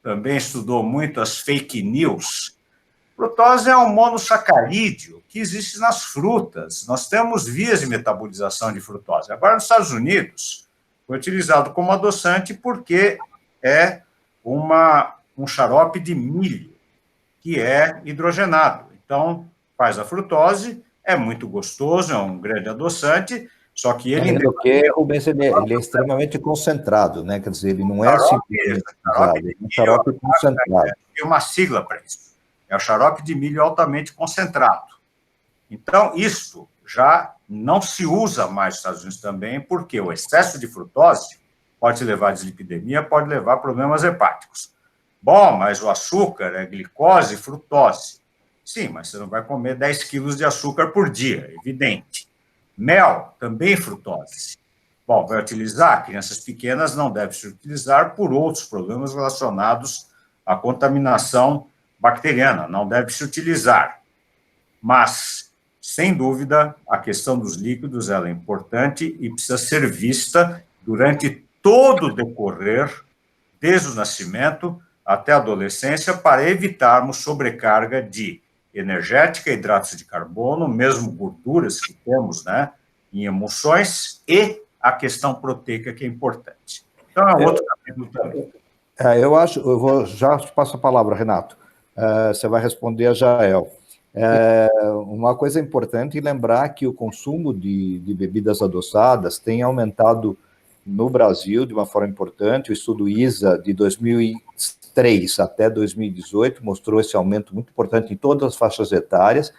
também estudou muito as fake news. Frutose é um monossacarídeo que existe nas frutas. Nós temos vias de metabolização de frutose. Agora, nos Estados Unidos, foi utilizado como adoçante porque é um xarope de milho que é hidrogenado. Então, faz a frutose, é muito gostoso, é um grande adoçante, Só que ele... Além do que, Rubens, ele é extremamente concentrado, né? Quer dizer, ele não é simplesmente usado, ele é um xarope concentrado. Tem uma sigla para isso. É o xarope de milho altamente concentrado. Então, isto já não se usa mais nos Estados Unidos também, porque o excesso de frutose pode levar a dislipidemia, pode levar a problemas hepáticos. Bom, mas o açúcar é glicose e frutose. Sim, mas você não vai comer 10 quilos de açúcar por dia, evidente. Mel, também frutose. Bom, vai utilizar? Crianças pequenas não devem se utilizar por outros problemas relacionados à contaminação bacteriana, não deve se utilizar. Mas, sem dúvida, a questão dos líquidos ela é importante e precisa ser vista durante todo o decorrer, desde o nascimento até a adolescência, para evitarmos sobrecarga de energética, hidratos de carbono, mesmo gorduras que temos, né, em emulsões, e a questão proteica, que é importante. Então, é outro capítulo também. Eu vou já passo a palavra, Renato. Você vai responder a Jael. Uma coisa importante é lembrar que o consumo de bebidas adoçadas tem aumentado no Brasil de uma forma importante. O estudo ISA de 2003 até 2018 mostrou esse aumento muito importante em todas as faixas etárias,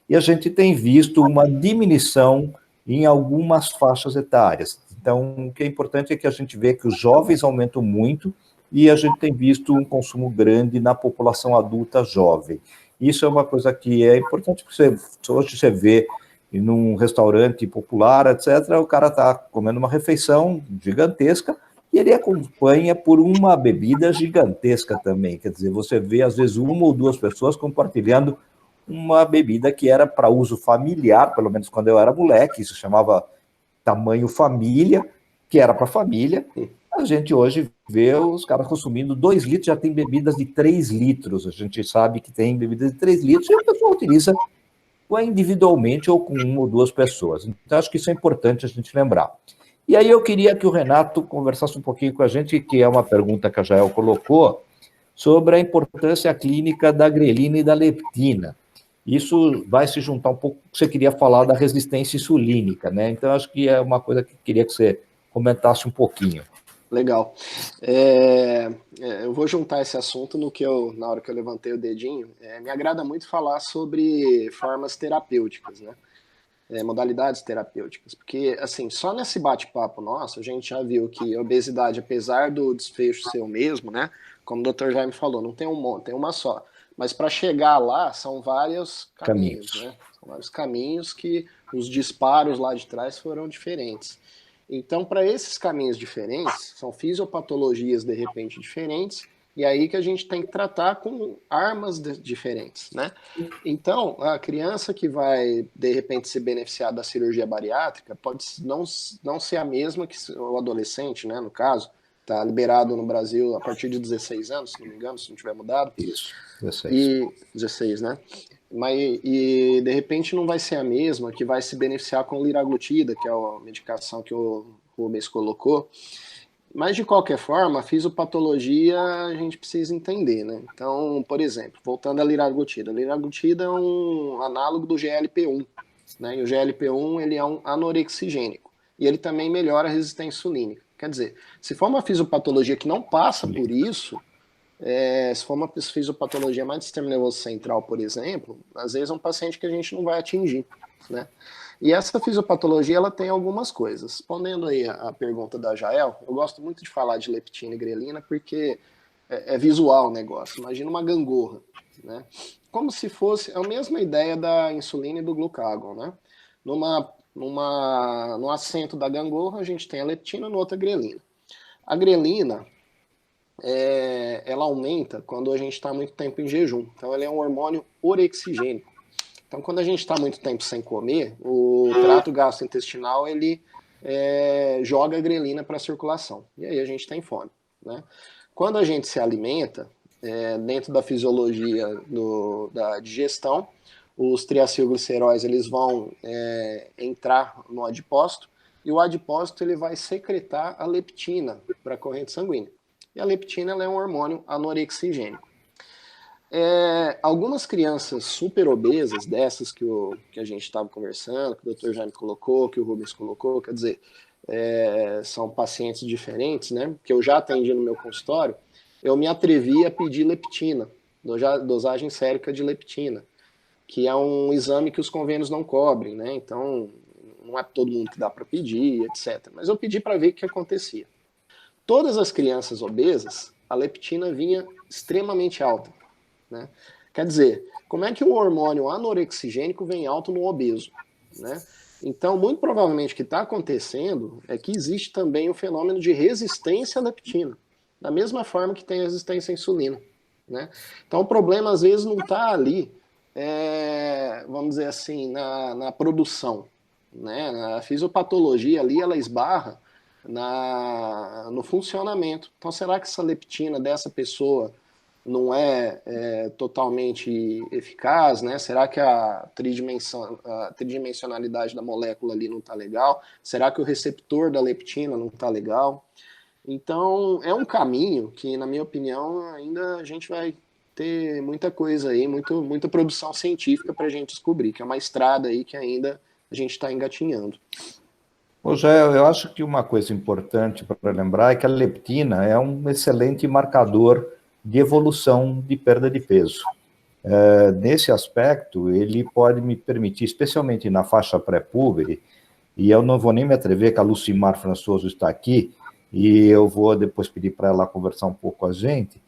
e a gente tem visto uma diminuição em algumas faixas etárias. Então, o que é importante é que a gente vê que os jovens aumentam muito e a gente tem visto um consumo grande na população adulta jovem. Isso é uma coisa que é importante, porque hoje você vê em um restaurante popular, etc., o cara está comendo uma refeição gigantesca e ele acompanha por uma bebida gigantesca também. Quer dizer, você vê, às vezes, uma ou duas pessoas compartilhando uma bebida que era para uso familiar, pelo menos quando eu era moleque, isso chamava tamanho família, que era para família. A gente hoje vê os caras consumindo 2 litros, já tem bebidas de 3 litros, a gente sabe que tem bebidas de 3 litros, e a pessoa utiliza individualmente ou com uma ou duas pessoas. Então, acho que isso é importante a gente lembrar. E aí eu queria que o Renato conversasse um pouquinho com a gente, que é uma pergunta que a Jael colocou, sobre a importância clínica da grelina e da leptina. Isso vai se juntar um pouco com o que você queria falar da resistência insulínica, né? Então, acho que é uma coisa que queria que você comentasse um pouquinho. Legal. Eu vou juntar esse assunto na hora que eu levantei o dedinho. Me agrada muito falar sobre formas terapêuticas, né? Modalidades terapêuticas, porque, assim, só nesse bate-papo nosso, a gente já viu que a obesidade, apesar do desfecho ser o mesmo, né? Como o Dr. Jaime falou, não tem um monte, tem uma só. Mas para chegar lá, são vários caminhos, né? São vários caminhos que os disparos lá de trás foram diferentes. Então, para esses caminhos diferentes, são fisiopatologias, de repente, diferentes, e aí que a gente tem que tratar com armas diferentes, né? Então, a criança que vai, de repente, se beneficiar da cirurgia bariátrica pode não ser a mesma que o adolescente, né, no caso, está liberado no Brasil a partir de 16 anos, se não me engano, se não tiver mudado. Isso, 16. 16, né? E de repente não vai ser a mesma que vai se beneficiar com liraglutida, que é a medicação que o Rubens colocou. Mas, de qualquer forma, a fisiopatologia a gente precisa entender, né? Então, por exemplo, voltando à liraglutida. A liraglutida é um análogo do GLP-1, né? E o GLP-1 ele é um anorexigênico. E ele também melhora a resistência insulínica. Quer dizer, se for uma fisiopatologia que não passa por isso, se for uma fisiopatologia mais do sistema nervoso central, por exemplo, às vezes é um paciente que a gente não vai atingir, né? E essa fisiopatologia, ela tem algumas coisas. Respondendo aí a pergunta da Jael, eu gosto muito de falar de leptina e grelina porque é visual o negócio. Imagina uma gangorra, né? Como se fosse a mesma ideia da insulina e do glucagon, né? No assento da gangorra, a gente tem a leptina, no outro a grelina. A grelina, ela aumenta quando a gente está muito tempo em jejum. Então, ela é um hormônio orexigênico. Então, quando a gente está muito tempo sem comer, o trato gastrointestinal, ele joga a grelina para a circulação. E aí a gente tem fome, né? Quando a gente se alimenta, dentro da fisiologia da digestão, os triacilgliceróis eles vão entrar no adipócito, e o adipócito ele vai secretar a leptina para a corrente sanguínea. E a leptina ela é um hormônio anorexigênico. Algumas crianças super obesas, dessas que a gente estava conversando, que o Dr. Jaime colocou, que o Rubens colocou, quer dizer, são pacientes diferentes, né? Que eu já atendi no meu consultório, eu me atrevi a pedir leptina, dosagem sérica de leptina, que é um exame que os convênios não cobrem, né? Então, não é todo mundo que dá para pedir, etc. Mas eu pedi para ver o que acontecia. Todas as crianças obesas, a leptina vinha extremamente alta, né? Quer dizer, como é que o hormônio anorexigênico vem alto no obeso, né? Então, muito provavelmente o que está acontecendo é que existe também o fenômeno de resistência à leptina, da mesma forma que tem resistência à insulina, né? Então, o problema às vezes não está ali, vamos dizer assim, na produção, né? A fisiopatologia ali, ela esbarra no funcionamento. Então, será que essa leptina dessa pessoa não é totalmente eficaz, né? Será que a tridimensionalidade da molécula ali não está legal? Será que o receptor da leptina não está legal? Então, é um caminho que, na minha opinião, ainda a gente vai ter muita coisa aí, muita produção científica para a gente descobrir, que é uma estrada aí que ainda a gente está engatinhando. Eu acho que uma coisa importante para lembrar é que a leptina é um excelente marcador de evolução de perda de peso. Nesse aspecto, ele pode me permitir, especialmente na faixa pré-púbere, e eu não vou nem me atrever, que a Lucimar Françoso está aqui, e eu vou depois pedir para ela conversar um pouco com a gente,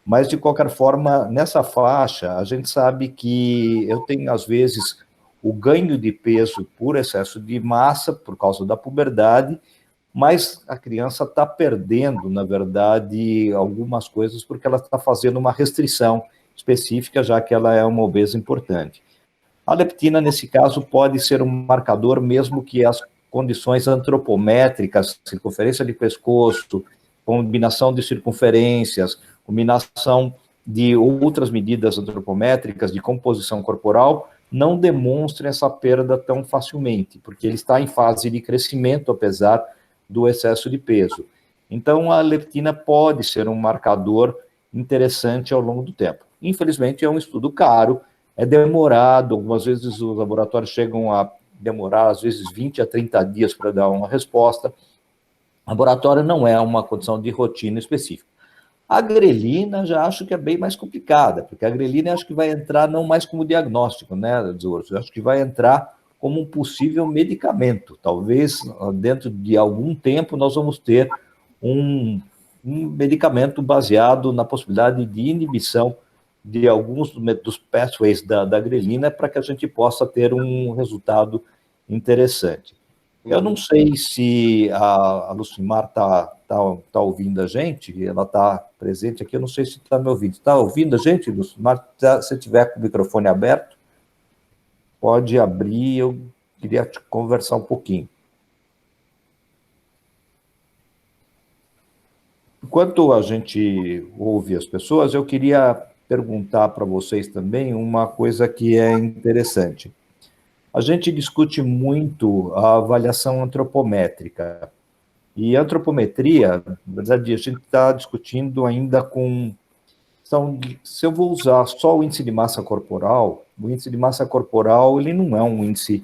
mas, de qualquer forma, nessa faixa, a gente sabe que eu tenho, às vezes, o ganho de peso por excesso de massa, por causa da puberdade, mas a criança está perdendo, na verdade, algumas coisas porque ela está fazendo uma restrição específica, já que ela é uma obesa importante. A leptina, nesse caso, pode ser um marcador, mesmo que as condições antropométricas, circunferência de pescoço, combinação de circunferências, combinação de outras medidas antropométricas de composição corporal, não demonstrem essa perda tão facilmente, porque ele está em fase de crescimento, apesar do excesso de peso. Então, a leptina pode ser um marcador interessante ao longo do tempo. Infelizmente, é um estudo caro, é demorado, algumas vezes os laboratórios chegam a demorar, às vezes, 20 a 30 dias para dar uma resposta. Laboratório não é uma condição de rotina específica. A grelina já acho que é bem mais complicada, porque a grelina acho que vai entrar não mais como diagnóstico, né, Desorso? Acho que vai entrar como um possível medicamento. Talvez, dentro de algum tempo, nós vamos ter um medicamento baseado na possibilidade de inibição de alguns dos pathways da grelina para que a gente possa ter um resultado interessante. Eu não sei se a Lucimar está ouvindo a gente, ela está presente aqui, eu não sei se está me ouvindo. Está ouvindo a gente, Lucimar? Se tiver com o microfone aberto, pode abrir, eu queria te conversar um pouquinho. Enquanto a gente ouve as pessoas, eu queria perguntar para vocês também uma coisa que é interessante. A gente discute muito a avaliação antropométrica. E a antropometria, na verdade, a gente está discutindo ainda com... Então, se eu vou usar só o índice de massa corporal, o índice de massa corporal ele não é um índice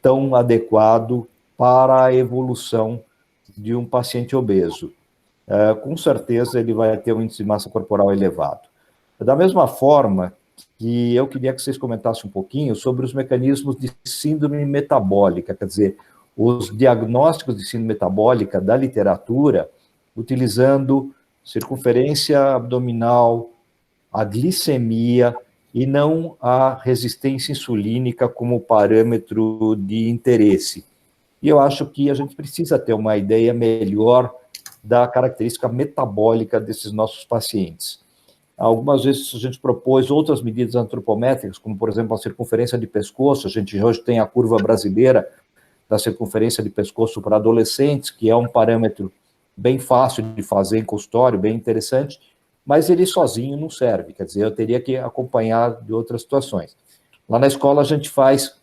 tão adequado para a evolução de um paciente obeso. Com certeza, ele vai ter um índice de massa corporal elevado. Da mesma forma que eu queria que vocês comentassem um pouquinho sobre os mecanismos de síndrome metabólica, quer dizer, os diagnósticos de síndrome metabólica da literatura, utilizando circunferência abdominal, a glicemia e não a resistência insulínica como parâmetro de interesse. E eu acho que a gente precisa ter uma ideia melhor da característica metabólica desses nossos pacientes. Algumas vezes a gente propôs outras medidas antropométricas, como, por exemplo, a circunferência de pescoço. A gente hoje tem a curva brasileira da circunferência de pescoço para adolescentes, que é um parâmetro bem fácil de fazer em consultório, bem interessante, mas ele sozinho não serve, quer dizer, eu teria que acompanhar de outras situações. Lá na escola a gente faz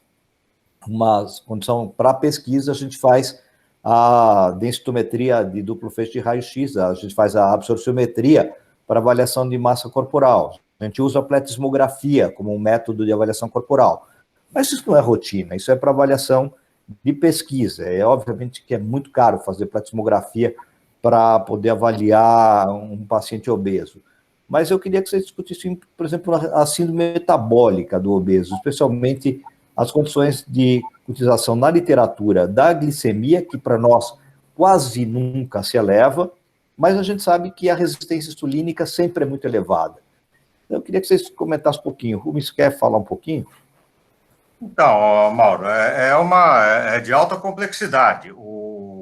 uma condição para pesquisa, a gente faz a densitometria de duplo feixe de raio-x, a gente faz a absorciometria para avaliação de massa corporal. A gente usa a pletismografia como um método de avaliação corporal. Mas isso não é rotina, isso é para avaliação de pesquisa. Obviamente que é muito caro fazer pletismografia para poder avaliar um paciente obeso. Mas eu queria que vocês discutissem, por exemplo, a síndrome metabólica do obeso, especialmente as condições de utilização na literatura da glicemia, que para nós quase nunca se eleva, mas a gente sabe que a resistência insulínica sempre é muito elevada. Eu queria que vocês comentassem um pouquinho. O Rubens quer falar um pouquinho? Então, Mauro, é de alta complexidade.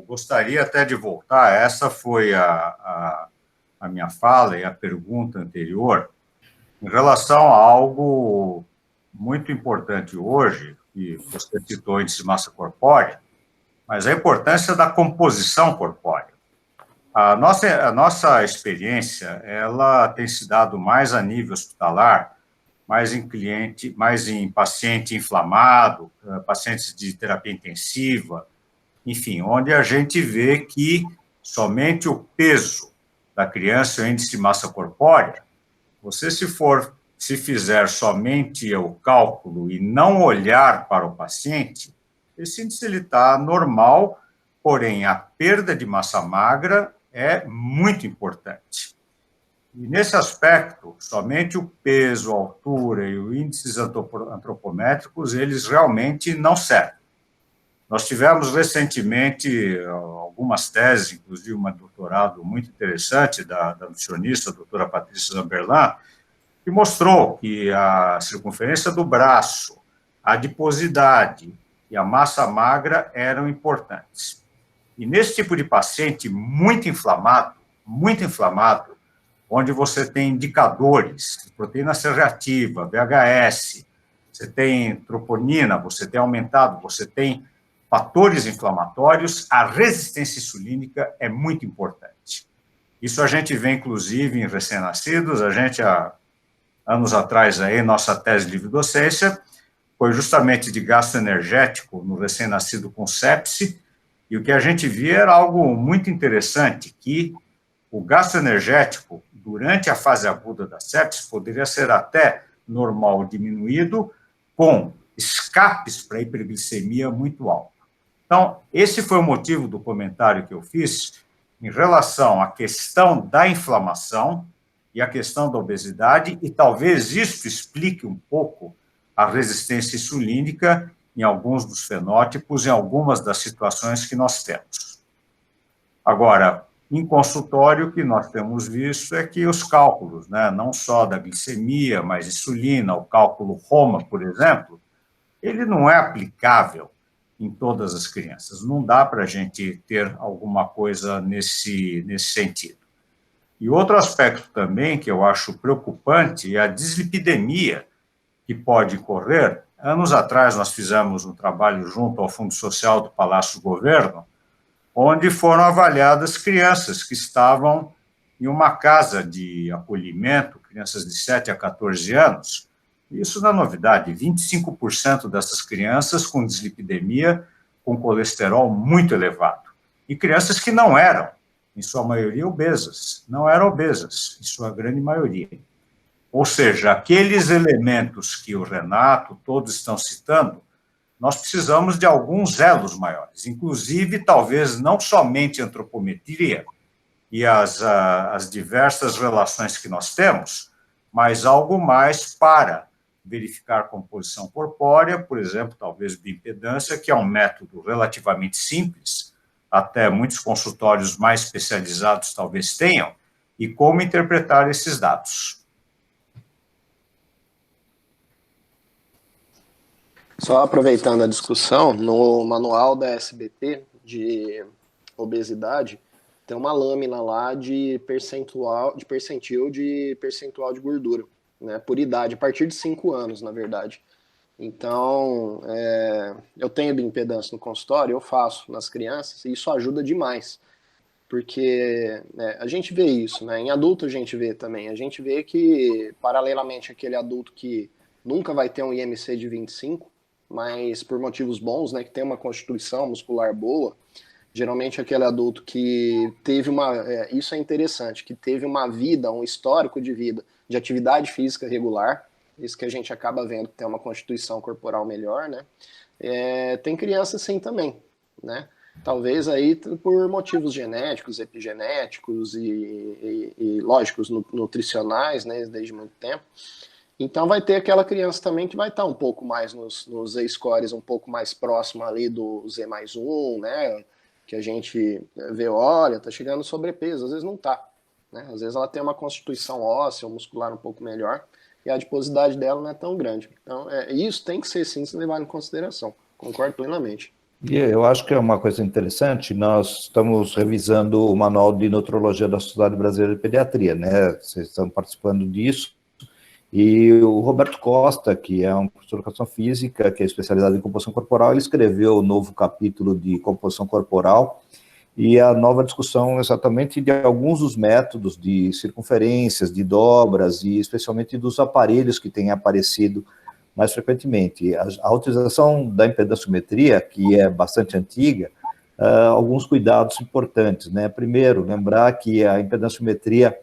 Gostaria até de voltar, essa foi a minha fala e a pergunta anterior, em relação a algo muito importante hoje, que você citou índice de massa corpórea, mas a importância da composição corpórea. A nossa experiência, ela tem se dado mais a nível hospitalar, mais em paciente inflamado, pacientes de terapia intensiva, enfim, onde a gente vê que somente o peso da criança, o índice de massa corpórea, se fizer somente o cálculo e não olhar para o paciente, esse índice está normal, porém a perda de massa magra é muito importante. E nesse aspecto, somente o peso, a altura e os índices antropométricos, eles realmente não servem. Nós tivemos recentemente algumas teses, inclusive uma doutorado muito interessante da nutricionista, a doutora Patrícia Zamberlan, que mostrou que a circunferência do braço, a adiposidade e a massa magra eram importantes. E nesse tipo de paciente muito inflamado, onde você tem indicadores, proteína C reativa, VHS, você tem troponina, você tem aumentado, você tem fatores inflamatórios, a resistência insulínica é muito importante. Isso a gente vê, inclusive, em recém-nascidos. A gente, há anos atrás, aí, nossa tese de livre-docência foi justamente de gasto energético no recém-nascido com sepse, e o que a gente via era algo muito interessante, que o gasto energético, durante a fase aguda da sepse, poderia ser até normal diminuído, com escapes para hiperglicemia muito alto. Então, esse foi o motivo do comentário que eu fiz em relação à questão da inflamação e à questão da obesidade, e talvez isso explique um pouco a resistência insulínica em alguns dos fenótipos, em algumas das situações que nós temos. Agora, em consultório, o que nós temos visto é que os cálculos, não só da glicemia, mas insulina, o cálculo Roma, por exemplo, ele não é aplicável em todas as crianças. Não dá para a gente ter alguma coisa nesse sentido. E outro aspecto também que eu acho preocupante é a dislipidemia que pode ocorrer. Anos atrás, nós fizemos um trabalho junto ao Fundo Social do Palácio do Governo, onde foram avaliadas crianças que estavam em uma casa de acolhimento, crianças de 7 a 14 anos. Isso não é novidade, 25% dessas crianças com dislipidemia, com colesterol muito elevado. E crianças que não eram, em sua maioria, obesas. Não eram obesas, em sua grande maioria. Ou seja, aqueles elementos que o Renato, todos estão citando, nós precisamos de alguns elos maiores, inclusive, talvez, não somente a antropometria e as diversas relações que nós temos, mas algo mais para verificar composição corpórea, por exemplo, talvez bioimpedância, que é um método relativamente simples, até muitos consultórios mais especializados talvez tenham, e como interpretar esses dados. Só aproveitando a discussão, no manual da SBT de obesidade, tem uma lâmina lá de percentual de gordura, né, por idade, a partir de 5 anos, na verdade. Então, eu tenho bioimpedância no consultório, eu faço nas crianças, e isso ajuda demais, porque a gente vê isso, né, em adulto a gente vê também, a gente vê que, paralelamente àquele adulto que nunca vai ter um IMC de 25, mas por motivos bons, né, que tem uma constituição muscular boa, Geralmente aquele adulto que teve isso é interessante, que teve uma vida, um histórico de vida, de atividade física regular, isso que a gente acaba vendo que tem uma constituição corporal melhor, né? Tem criança assim também, né? Talvez aí por motivos genéticos, epigenéticos e lógicos, nutricionais, né, desde muito tempo. Então vai ter aquela criança também que vai estar um pouco mais nos Z-scores, um pouco mais próximo ali do Z+1, né? Que a gente vê, olha, tá chegando sobrepeso, às vezes não tá, né? Às vezes ela tem uma constituição óssea, muscular um pouco melhor, e a adiposidade dela não é tão grande. Então, isso tem que ser sim se levar em consideração. Concordo plenamente. E eu acho que é uma coisa interessante, nós estamos revisando o Manual de Nutrologia da Sociedade Brasileira de Pediatria, né? Vocês estão participando disso. E o Roberto Costa, que é um professor de educação física, que é especializado em composição corporal, ele escreveu o novo capítulo de composição corporal e a nova discussão exatamente de alguns dos métodos de circunferências, de dobras e especialmente dos aparelhos que têm aparecido mais frequentemente. A utilização da impedanciometria, que é bastante antiga, alguns cuidados importantes, né? Primeiro, lembrar que a impedanciometria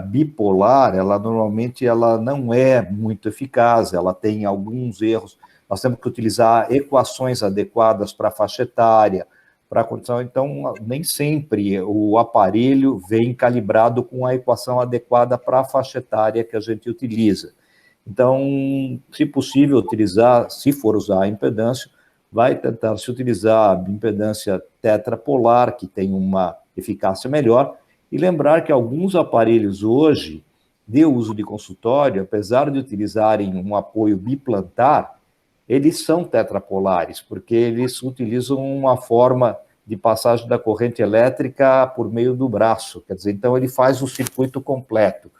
bipolar, ela normalmente não é muito eficaz, ela tem alguns erros, nós temos que utilizar equações adequadas para a faixa etária, para a condição, então nem sempre o aparelho vem calibrado com a equação adequada para a faixa etária que a gente utiliza. Então, se possível utilizar, se for usar a impedância, vai tentar se utilizar a impedância tetrapolar, que tem uma eficácia melhor, e lembrar que alguns aparelhos hoje, de uso de consultório, apesar de utilizarem um apoio biplantar, eles são tetrapolares, porque eles utilizam uma forma de passagem da corrente elétrica por meio do braço, quer dizer, então ele faz o circuito completo.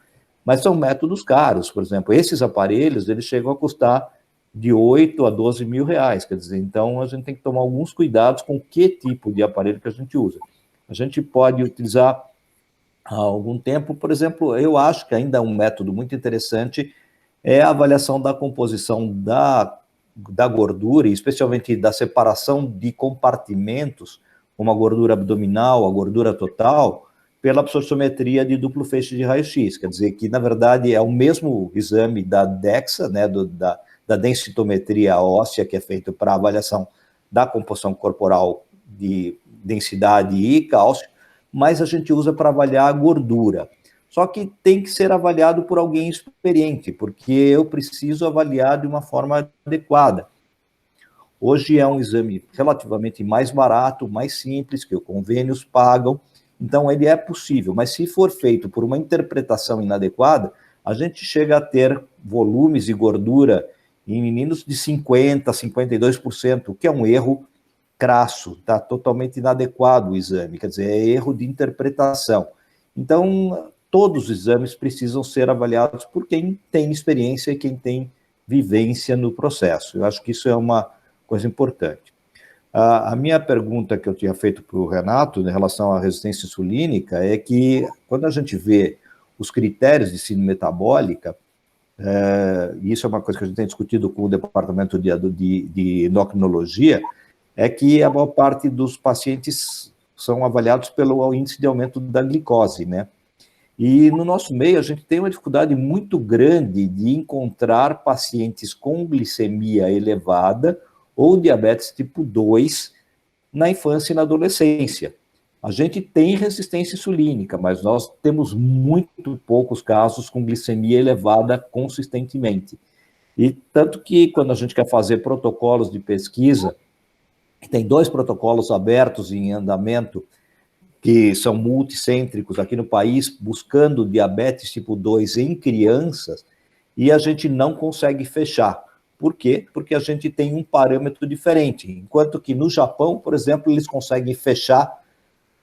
Mas são métodos caros, por exemplo, esses aparelhos, eles chegam a custar de 8 a 12 mil reais, quer dizer, então a gente tem que tomar alguns cuidados com que tipo de aparelho que a gente usa. A gente pode utilizar há algum tempo, por exemplo, eu acho que ainda um método muito interessante é a avaliação da composição da gordura, e especialmente da separação de compartimentos, como a gordura abdominal, a gordura total, pela absorciometria de duplo feixe de raio-x, quer dizer que, na verdade, é o mesmo exame da DEXA, né, da densitometria óssea, que é feito para avaliação da composição corporal de densidade e cálcio, mas a gente usa para avaliar a gordura. Só que tem que ser avaliado por alguém experiente, porque eu preciso avaliar de uma forma adequada. Hoje é um exame relativamente mais barato, mais simples, que os convênios pagam, então ele é possível, mas se for feito por uma interpretação inadequada, a gente chega a ter volumes de gordura em meninos de 50%, 52%, o que é um erro crasso, está totalmente inadequado o exame, quer dizer, é erro de interpretação. Então, todos os exames precisam ser avaliados por quem tem experiência e quem tem vivência no processo. Eu acho que isso é uma coisa importante. A minha pergunta que eu tinha feito para o Renato, em relação à resistência insulínica, é que quando a gente vê os critérios de síndrome metabólica, e isso é uma coisa que a gente tem discutido com o departamento de endocrinologia, é que a maior parte dos pacientes são avaliados pelo índice de aumento da glicose, né? E no nosso meio a gente tem uma dificuldade muito grande de encontrar pacientes com glicemia elevada ou diabetes tipo 2 na infância e na adolescência. A gente tem resistência insulínica, mas nós temos muito poucos casos com glicemia elevada consistentemente. E tanto que quando a gente quer fazer protocolos de pesquisa, tem 2 protocolos abertos em andamento, que são multicêntricos aqui no país, buscando diabetes tipo 2 em crianças, e a gente não consegue fechar. Por quê? Porque a gente tem um parâmetro diferente. Enquanto que no Japão, por exemplo, eles conseguem fechar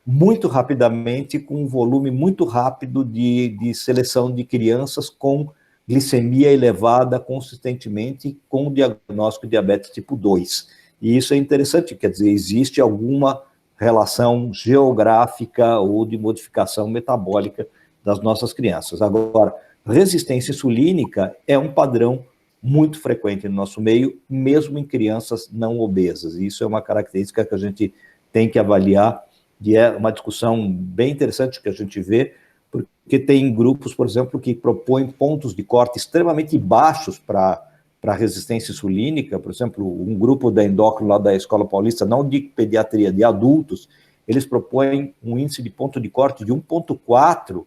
muito rapidamente, com um volume muito rápido de seleção de crianças com glicemia elevada consistentemente, com diagnóstico de diabetes tipo 2. E isso é interessante, quer dizer, existe alguma relação geográfica ou de modificação metabólica das nossas crianças. Agora, resistência insulínica é um padrão muito frequente no nosso meio, mesmo em crianças não obesas. E isso é uma característica que a gente tem que avaliar, e é uma discussão bem interessante que a gente vê, porque tem grupos, por exemplo, que propõem pontos de corte extremamente baixos para a resistência insulínica. Por exemplo, um grupo da endócrino lá da Escola Paulista, não de pediatria, de adultos, eles propõem um índice de ponto de corte de 1,4.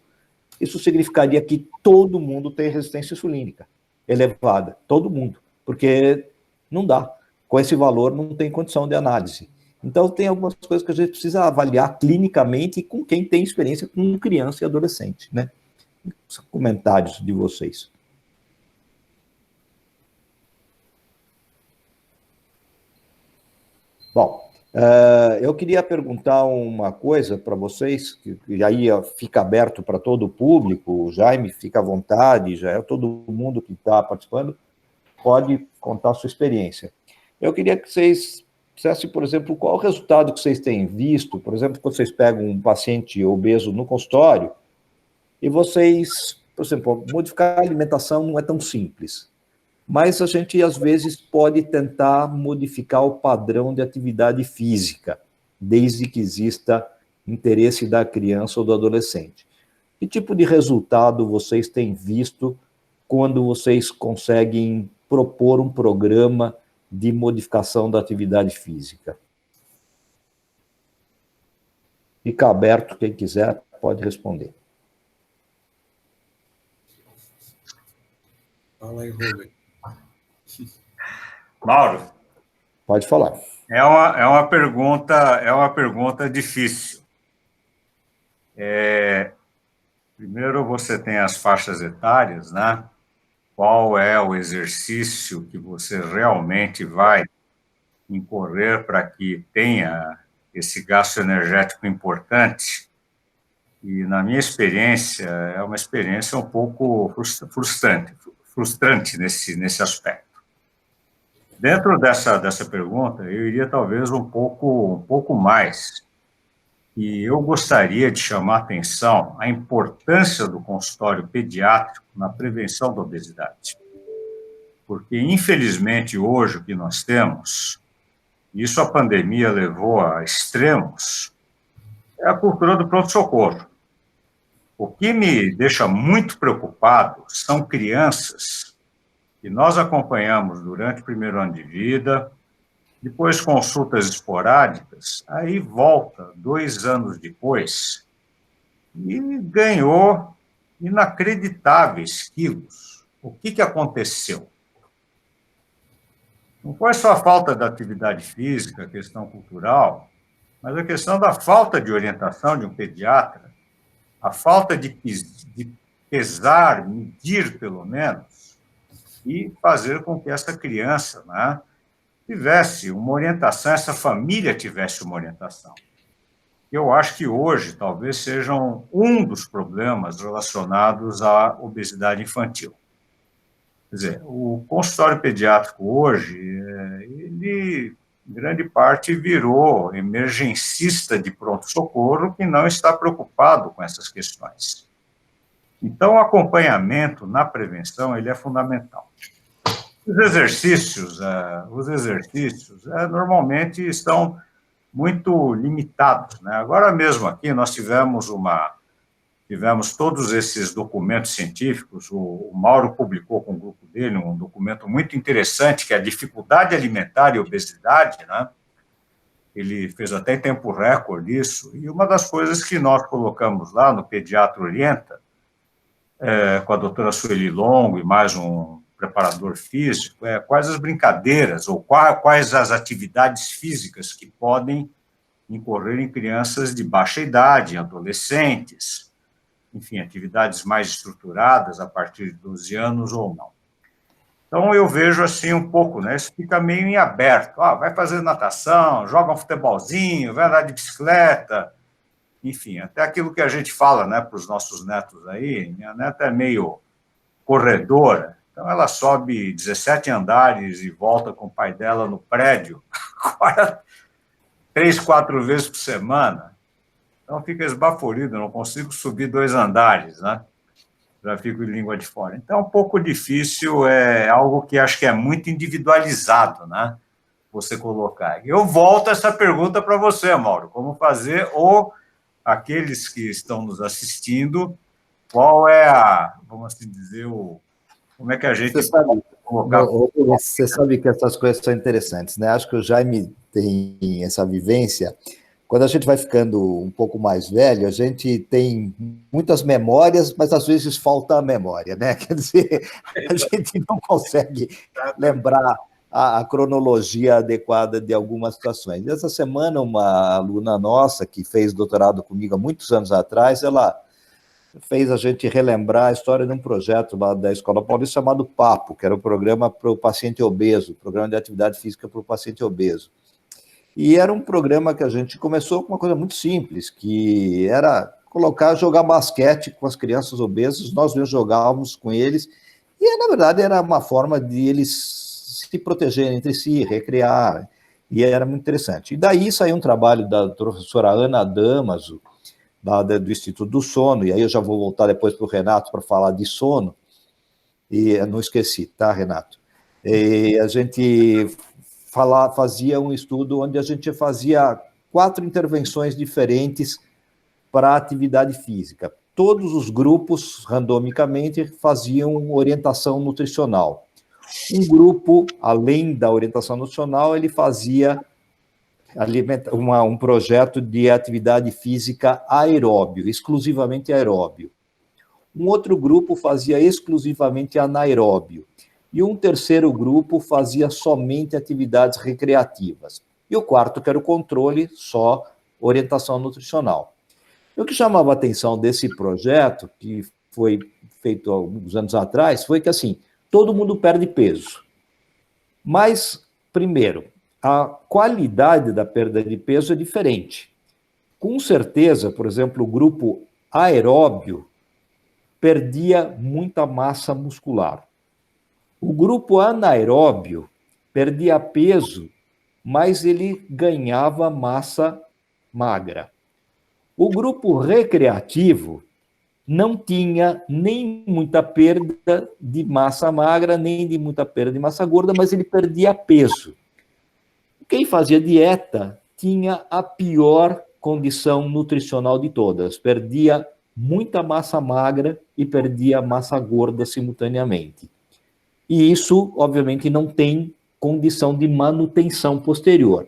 Isso significaria que todo mundo tem resistência insulínica elevada, todo mundo, porque não dá. Com esse valor não tem condição de análise. Então, tem algumas coisas que a gente precisa avaliar clinicamente com quem tem experiência com criança e adolescente, né? Comentários de vocês. Bom, eu queria perguntar uma coisa para vocês, que aí fica aberto para todo o público, o Jaime fica à vontade, já é todo mundo que está participando, pode contar a sua experiência. Eu queria que vocês dissessem, por exemplo, qual o resultado que vocês têm visto, por exemplo, quando vocês pegam um paciente obeso no consultório, e vocês, por exemplo, modificar a alimentação não é tão simples, mas a gente, às vezes, pode tentar modificar o padrão de atividade física, desde que exista interesse da criança ou do adolescente. Que tipo de resultado vocês têm visto quando vocês conseguem propor um programa de modificação da atividade física? Fica aberto, quem quiser pode responder. Fala aí, Rubem. Mauro. Pode falar. É uma pergunta difícil. Primeiro, você tem as faixas etárias, né? Qual é o exercício que você realmente vai incorrer para que tenha esse gasto energético importante? E, na minha experiência, é uma experiência um pouco frustrante nesse aspecto. Dentro dessa pergunta, eu iria talvez um pouco mais. E eu gostaria de chamar a atenção à importância do consultório pediátrico na prevenção da obesidade. Porque, infelizmente, hoje o que nós temos, isso a pandemia levou a extremos, é a cultura do pronto-socorro. O que me deixa muito preocupado são crianças que nós acompanhamos durante o primeiro ano de vida, depois consultas esporádicas, aí volta 2 anos depois e ganhou inacreditáveis quilos. O que aconteceu? Não foi só a falta da atividade física, a questão cultural, mas a questão da falta de orientação de um pediatra, a falta de pesar, medir pelo menos, e fazer com que essa criança, né, tivesse uma orientação, essa família tivesse uma orientação. Eu acho que hoje talvez sejam um dos problemas relacionados à obesidade infantil. Quer dizer, o consultório pediátrico hoje, ele, em grande parte, virou emergencista de pronto-socorro que não está preocupado com essas questões. Então, o acompanhamento na prevenção ele é fundamental. Os exercícios normalmente estão muito limitados, né? Agora mesmo aqui nós tivemos todos esses documentos científicos, o Mauro publicou com o grupo dele um documento muito interessante, que é a dificuldade alimentar e obesidade, né? Ele fez até em tempo recorde isso, e uma das coisas que nós colocamos lá no Pediatra Orienta, com a doutora Sueli Longo e mais um preparador físico, quais as brincadeiras ou quais as atividades físicas que podem incorrer em crianças de baixa idade, adolescentes, enfim, atividades mais estruturadas a partir de 12 anos ou não. Então, eu vejo assim um pouco, né, isso fica meio em aberto, vai fazer natação, joga um futebolzinho, vai andar de bicicleta, enfim, até aquilo que a gente fala, né, para os nossos netos aí, minha neta é meio corredora, então ela sobe 17 andares e volta com o pai dela no prédio 3, 4 vezes por semana, então fica esbaforido, não consigo subir 2 andares, né? Já fico de língua de fora. Então, é um pouco difícil, é algo que acho que é muito individualizado, né? você colocar. Eu volto essa pergunta para você, Mauro. Como fazer, ou aqueles que estão nos assistindo, qual é vamos assim dizer, como é que a gente pode colocar? Você sabe que essas coisas são interessantes, né? Acho que o Jaime tem essa vivência. Quando a gente vai ficando um pouco mais velho, a gente tem muitas memórias, mas às vezes falta a memória, né? Quer dizer, a gente não consegue lembrar a cronologia adequada de algumas situações. Essa semana, uma aluna nossa, que fez doutorado comigo há muitos anos atrás, ela fez a gente relembrar a história de um projeto lá da Escola Paulista chamado PAPO, que era o programa para o paciente obeso, o programa de atividade física para o paciente obeso. E era um programa que a gente começou com uma coisa muito simples, que era jogar basquete com as crianças obesas, nós jogávamos com eles, e na verdade era uma forma de eles se protegerem entre si, recrear, e era muito interessante. E daí saiu um trabalho da professora Ana Damaso, do Instituto do Sono, e aí eu já vou voltar depois para o Renato para falar de sono, e eu não esqueci, tá, Renato? E a gente fazia um estudo onde a gente fazia 4 intervenções diferentes para a atividade física. Todos os grupos, randomicamente, faziam orientação nutricional. Um grupo, além da orientação nutricional, ele fazia um projeto de atividade física aeróbio, exclusivamente aeróbio. Um outro grupo fazia exclusivamente anaeróbio. E um terceiro grupo fazia somente atividades recreativas. E o quarto, que era o controle, só orientação nutricional. E o que chamava a atenção desse projeto, que foi feito há alguns anos atrás, foi que, assim, todo mundo perde peso. Mas, primeiro, a qualidade da perda de peso é diferente. Com certeza, por exemplo, o grupo aeróbio perdia muita massa muscular. O grupo anaeróbio perdia peso, mas ele ganhava massa magra. O grupo recreativo não tinha nem muita perda de massa magra, nem de muita perda de massa gorda, mas ele perdia peso. Quem fazia dieta tinha a pior condição nutricional de todas, perdia muita massa magra e perdia massa gorda simultaneamente. E isso, obviamente, não tem condição de manutenção posterior.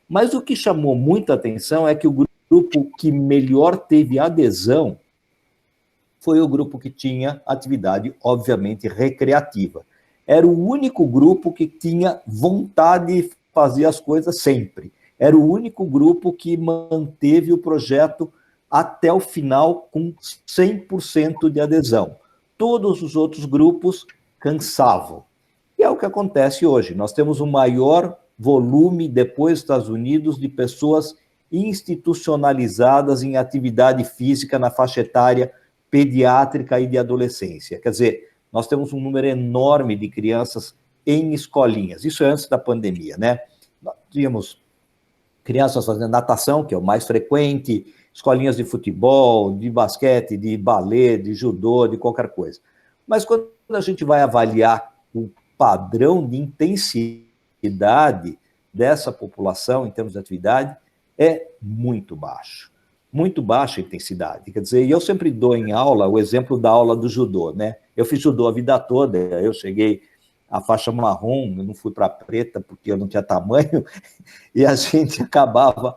Mas o que chamou muita atenção é que o grupo que melhor teve adesão foi o grupo que tinha atividade, obviamente, recreativa. Era o único grupo que tinha vontade de fazer as coisas sempre. Era o único grupo que manteve o projeto até o final com 100% de adesão. Todos os outros grupos cansavam. E é o que acontece hoje. Nós temos o maior volume, depois dos Estados Unidos, de pessoas institucionalizadas em atividade física na faixa etária pediátrica e de adolescência. Quer dizer, nós temos um número enorme de crianças em escolinhas. Isso é antes da pandemia, né? Nós tínhamos crianças fazendo natação, que é o mais frequente, escolinhas de futebol, de basquete, de balé, de judô, de qualquer coisa. Mas quando a gente vai avaliar o padrão de intensidade dessa população em termos de atividade, é muito baixo. Muito baixa a intensidade. Quer dizer, eu sempre dou em aula o exemplo da aula do judô, né? Eu fiz judô a vida toda, eu cheguei à faixa marrom, eu não fui para a preta porque eu não tinha tamanho, e a gente acabava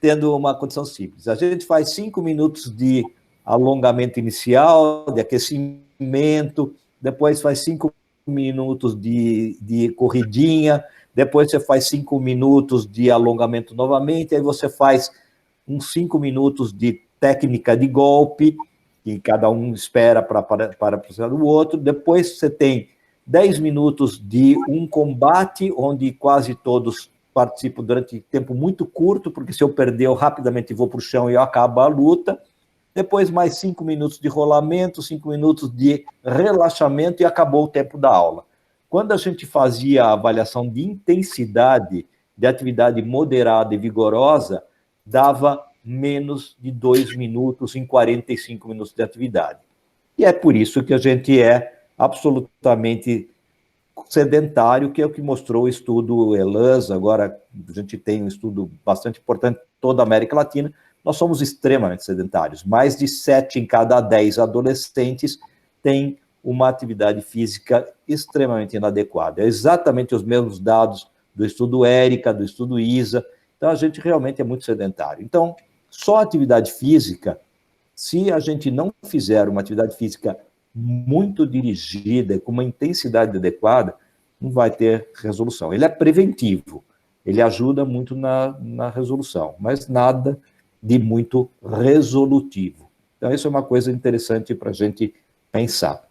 tendo uma condição simples. A gente faz 5 minutos de alongamento inicial, de aquecimento, depois faz 5 minutos de corridinha, depois você faz 5 minutos de alongamento novamente, aí você faz uns 5 minutos de técnica de golpe, que cada um espera para precisar do outro, depois você tem 10 minutos de um combate, onde quase todos participam durante tempo muito curto, porque se eu perder, eu rapidamente vou para o chão e acabo a luta. Depois mais 5 minutos de rolamento, 5 minutos de relaxamento e acabou o tempo da aula. Quando a gente fazia a avaliação de intensidade de atividade moderada e vigorosa, dava menos de 2 minutos em 45 minutos de atividade. E é por isso que a gente é absolutamente sedentário, que é o que mostrou o estudo ELAS. Agora a gente tem um estudo bastante importante em toda a América Latina. Nós somos extremamente sedentários. Mais de 7 em cada 10 adolescentes têm uma atividade física extremamente inadequada. É exatamente os mesmos dados do estudo ERICA, do estudo ISA. Então, a gente realmente é muito sedentário. Então, só atividade física, se a gente não fizer uma atividade física muito dirigida, com uma intensidade adequada, não vai ter resolução. Ele é preventivo, ele ajuda muito na resolução, mas nada de muito resolutivo. Então, isso é uma coisa interessante para a gente pensar.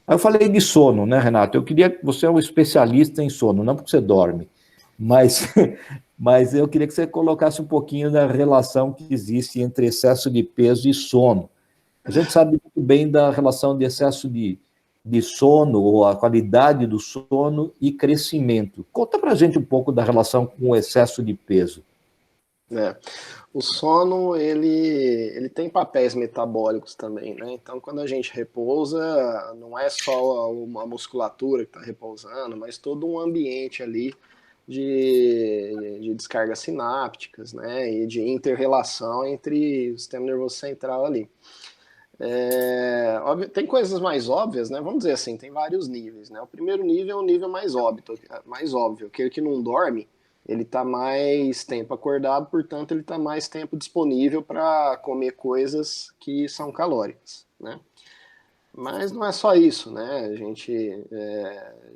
Aí eu falei de sono, né, Renato? Eu queria que você é um especialista em sono, não porque você dorme, mas eu queria que você colocasse um pouquinho da relação que existe entre excesso de peso e sono. A gente sabe muito bem da relação de excesso de sono, ou a qualidade do sono e crescimento. Conta para a gente um pouco da relação com o excesso de peso. O sono, ele tem papéis metabólicos também, né? Então, quando a gente repousa, não é só uma musculatura que está repousando, mas todo um ambiente ali de descargas sinápticas, né? E de inter-relação entre o sistema nervoso central ali. Tem coisas mais óbvias, né? Vamos dizer assim, tem vários níveis, né? O primeiro nível é o nível mais óbvio, aquele que não dorme, ele está mais tempo acordado, portanto, ele está mais tempo disponível para comer coisas que são calóricas, né? Mas não é só isso, né? A gente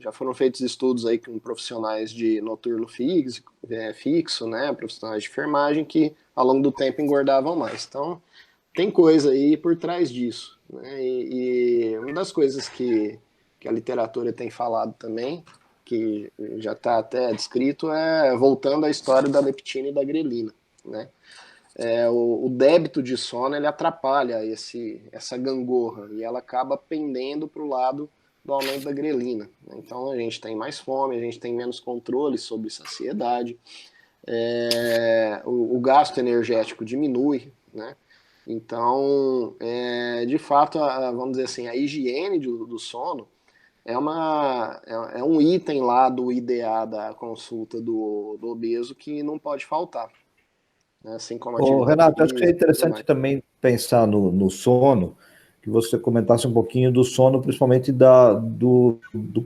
já foram feitos estudos aí com profissionais de noturno fixo, né? Profissionais de enfermagem que ao longo do tempo engordavam mais. Então, tem coisa aí por trás disso, né? E uma das coisas que a literatura tem falado também, que já está até descrito, voltando à história da leptina e da grelina, né? O débito de sono, ele atrapalha essa gangorra e ela acaba pendendo para o lado do aumento da grelina. Então a gente tem mais fome, a gente tem menos controle sobre saciedade, o gasto energético diminui, né? Então, de fato, vamos dizer assim, a higiene do sono é um item lá do IDA da consulta do obeso que não pode faltar, né? Assim como atividade Renato, acho que é física, interessante também pensar no sono, que você comentasse um pouquinho do sono, principalmente do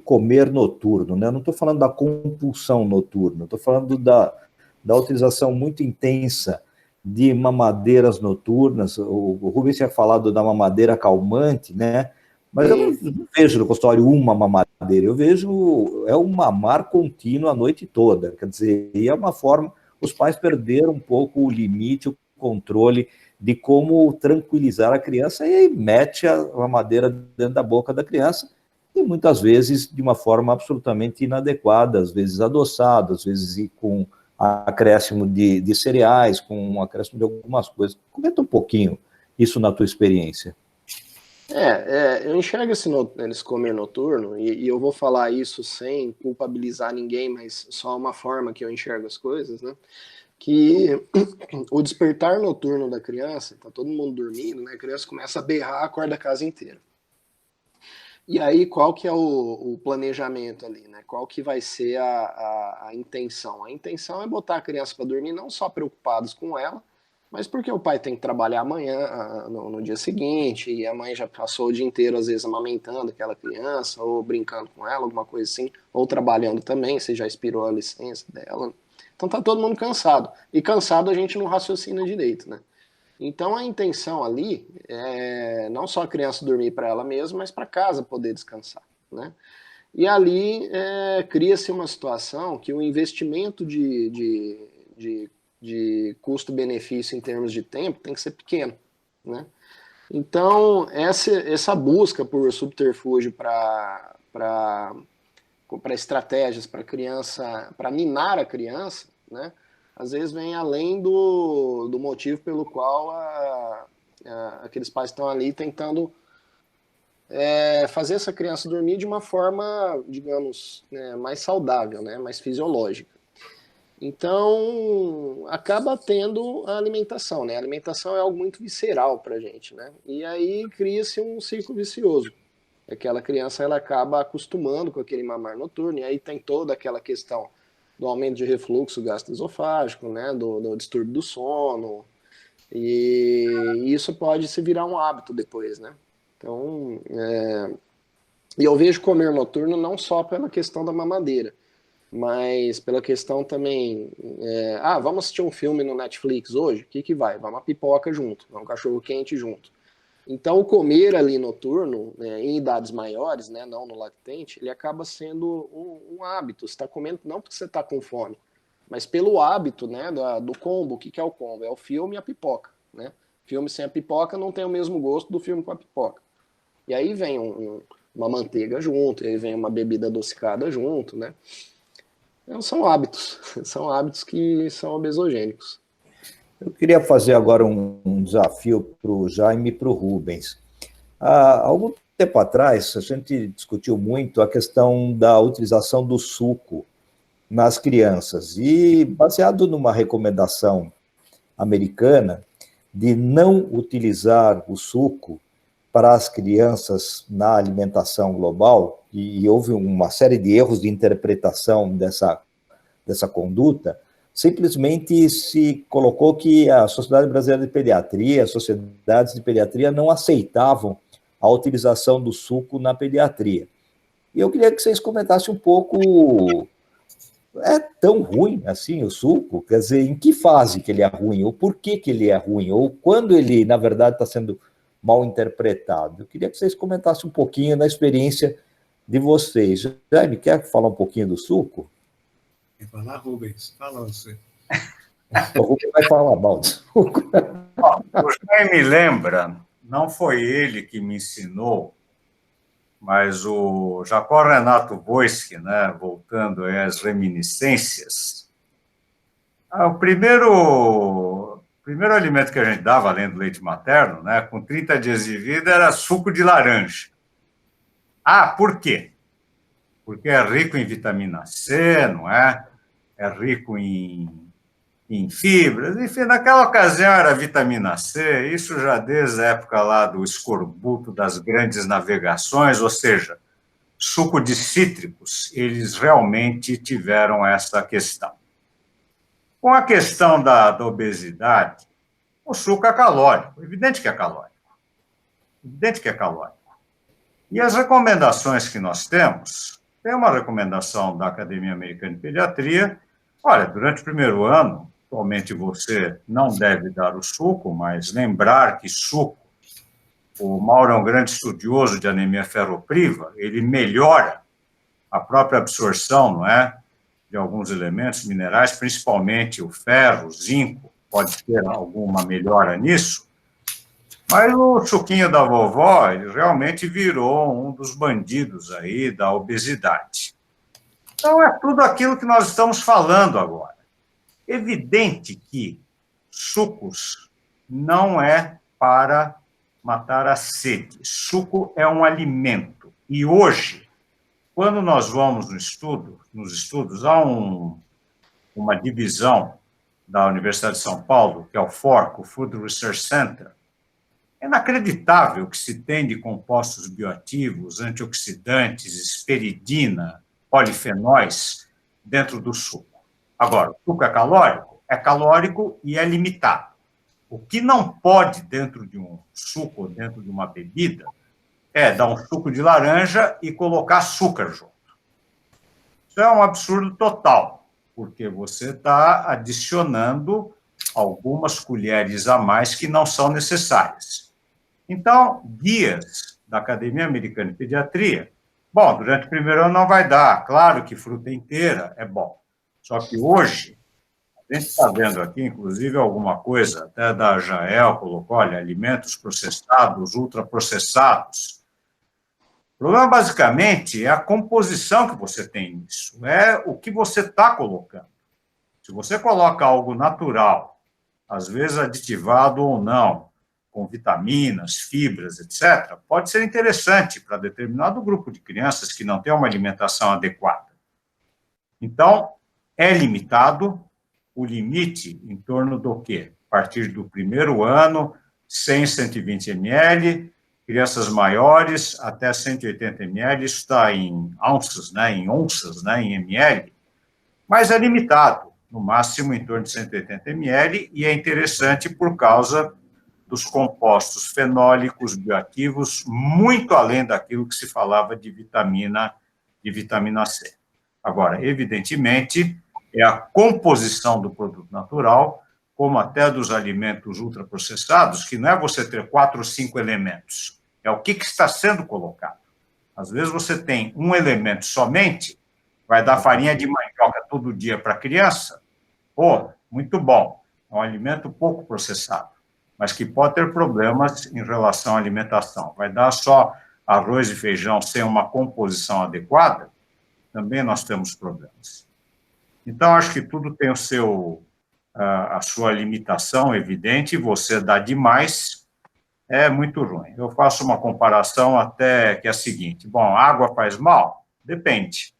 comer noturno, né? Eu não estou falando da compulsão noturna, estou falando da utilização muito intensa de mamadeiras noturnas. O Rubens tinha falado da mamadeira calmante, né? Mas eu não vejo no consultório uma mamadeira, eu vejo um mamar contínuo a noite toda. Quer dizer, e é uma forma, os pais perderam um pouco o limite, o controle de como tranquilizar a criança, e aí mete a mamadeira dentro da boca da criança, e muitas vezes de uma forma absolutamente inadequada, às vezes adoçada, às vezes com acréscimo de cereais, com um acréscimo de algumas coisas. Comenta um pouquinho isso na tua experiência. Eu enxergo esse comer noturno, e eu vou falar isso sem culpabilizar ninguém, mas só uma forma que eu enxergo as coisas, né? Que o despertar noturno da criança, tá todo mundo dormindo, né? A criança começa a berrar, acorda a casa inteira. E aí, qual que é o planejamento ali, né? Qual que vai ser a intenção? A intenção é botar a criança para dormir não só preocupados com ela, mas porque o pai tem que trabalhar amanhã, no dia seguinte, e a mãe já passou o dia inteiro, às vezes, amamentando aquela criança, ou brincando com ela, alguma coisa assim, ou trabalhando também, você já expirou a licença dela. Então tá todo mundo cansado. E cansado a gente não raciocina direito, né? Então a intenção ali é não só a criança dormir para ela mesma, mas para casa poder descansar, né? E ali cria-se uma situação que o investimento de custo-benefício em termos de tempo tem que ser pequeno, né? Então essa busca por subterfúgio para estratégias para criança, para minar a criança, né? Às vezes vem além do motivo pelo qual aqueles pais estão ali tentando fazer essa criança dormir de uma forma, digamos, mais saudável, né? Mais fisiológica. Então, acaba tendo a alimentação, né? A alimentação é algo muito visceral para a gente, né? E aí cria-se um ciclo vicioso. aquela criança ela acaba acostumando com aquele mamar noturno, e aí tem toda aquela questão do aumento de refluxo gastroesofágico, né, do distúrbio do sono, e isso pode se virar um hábito depois, né? Então, e eu vejo comer noturno não só pela questão da mamadeira, mas pela questão também, vamos assistir um filme no Netflix hoje, o que vai? Vai uma pipoca junto, vai um cachorro quente junto. Então, o comer ali noturno, né, em idades maiores, né, não no lactente, ele acaba sendo um hábito. Você está comendo não porque você está com fome, mas pelo hábito, né, do combo. O que é o combo? É o filme e a pipoca, né? Filme sem a pipoca não tem o mesmo gosto do filme com a pipoca. E aí vem uma manteiga junto, e aí vem uma bebida adocicada junto, né? Então, são hábitos que são obesogênicos. Eu queria fazer agora um desafio para o Jaime e para o Rubens. Há algum tempo atrás, a gente discutiu muito a questão da utilização do suco nas crianças, e baseado numa recomendação americana de não utilizar o suco para as crianças na alimentação global, e houve uma série de erros de interpretação dessa conduta, simplesmente se colocou que a Sociedade Brasileira de Pediatria, as sociedades de pediatria não aceitavam a utilização do suco na pediatria. E eu queria que vocês comentassem um pouco, é tão ruim assim o suco? Quer dizer, em que fase que ele é ruim, ou por que ele é ruim, ou quando ele, na verdade, está sendo mal interpretado? Eu queria que vocês comentassem um pouquinho da experiência de vocês. Jaime, quer falar um pouquinho do suco? Vai falar, Rubens? Fala você. O Rubens vai falar mal do suco. O Jaime lembra, não foi ele que me ensinou, mas o Jacó Renato Voisky, né, voltando às reminiscências, o primeiro alimento que a gente dava, além do leite materno, né, com 30 dias de vida, era suco de laranja. Por quê? Porque é rico em vitamina C, não é? É rico em fibras, enfim, naquela ocasião era vitamina C, isso já desde a época lá do escorbuto das grandes navegações, ou seja, suco de cítricos, eles realmente tiveram essa questão. Com a questão da obesidade, o suco é calórico, evidente que é calórico. Evidente que é calórico. E as recomendações que nós temos, tem uma recomendação da Academia Americana de Pediatria, olha, durante o primeiro ano, atualmente você não deve dar o suco, mas lembrar que suco, o Mauro é um grande estudioso de anemia ferropriva, ele melhora a própria absorção, não é, de alguns elementos minerais, principalmente o ferro, o zinco, pode ter alguma melhora nisso, mas o suquinho da vovó, ele realmente virou um dos bandidos aí da obesidade. Então, é tudo aquilo que nós estamos falando agora. Evidente que sucos não é para matar a sede. Suco é um alimento. E hoje, quando nós vamos nos estudos, há uma divisão da Universidade de São Paulo, que é o FORC, o Food Research Center. É inacreditável o que se tem de compostos bioativos, antioxidantes, esperidina, polifenóis dentro do suco. Agora, o suco é calórico e é limitado. O que não pode dentro de um suco ou dentro de uma bebida é dar um suco de laranja e colocar açúcar junto. Isso é um absurdo total, porque você está adicionando algumas colheres a mais que não são necessárias. Então, guias da Academia Americana de Pediatria, bom, durante o primeiro ano não vai dar, claro que fruta inteira é bom, só que hoje, a gente está vendo aqui, inclusive, alguma coisa, até da Jael colocou, olha, alimentos processados, ultraprocessados. O problema, basicamente, é a composição que você tem nisso, é o que você está colocando. Se você coloca algo natural, às vezes aditivado ou não, com vitaminas, fibras, etc., pode ser interessante para determinado grupo de crianças que não tem uma alimentação adequada. Então, é limitado, o limite em torno do quê? A partir do primeiro ano, 100, 120 ml, Crianças maiores, até 180 ml, isso está em onças, em ml, mas é limitado, no máximo em torno de 180 ml, e é interessante por causa dos compostos fenólicos bioativos, muito além daquilo que se falava de vitamina C. Agora, evidentemente, é a composição do produto natural, como até dos alimentos ultraprocessados, que não é você ter 4 ou 5 elementos, é o que está sendo colocado. Às vezes você tem um elemento somente, vai dar farinha de mandioca todo dia para a criança, pô, muito bom, é um alimento pouco processado, mas que pode ter problemas em relação à alimentação. Vai dar só arroz e feijão sem uma composição adequada, também nós temos problemas. Então, acho que tudo tem a sua limitação evidente, você dá demais, é muito ruim. Eu faço uma comparação até que é a seguinte, bom, água faz mal? Depende.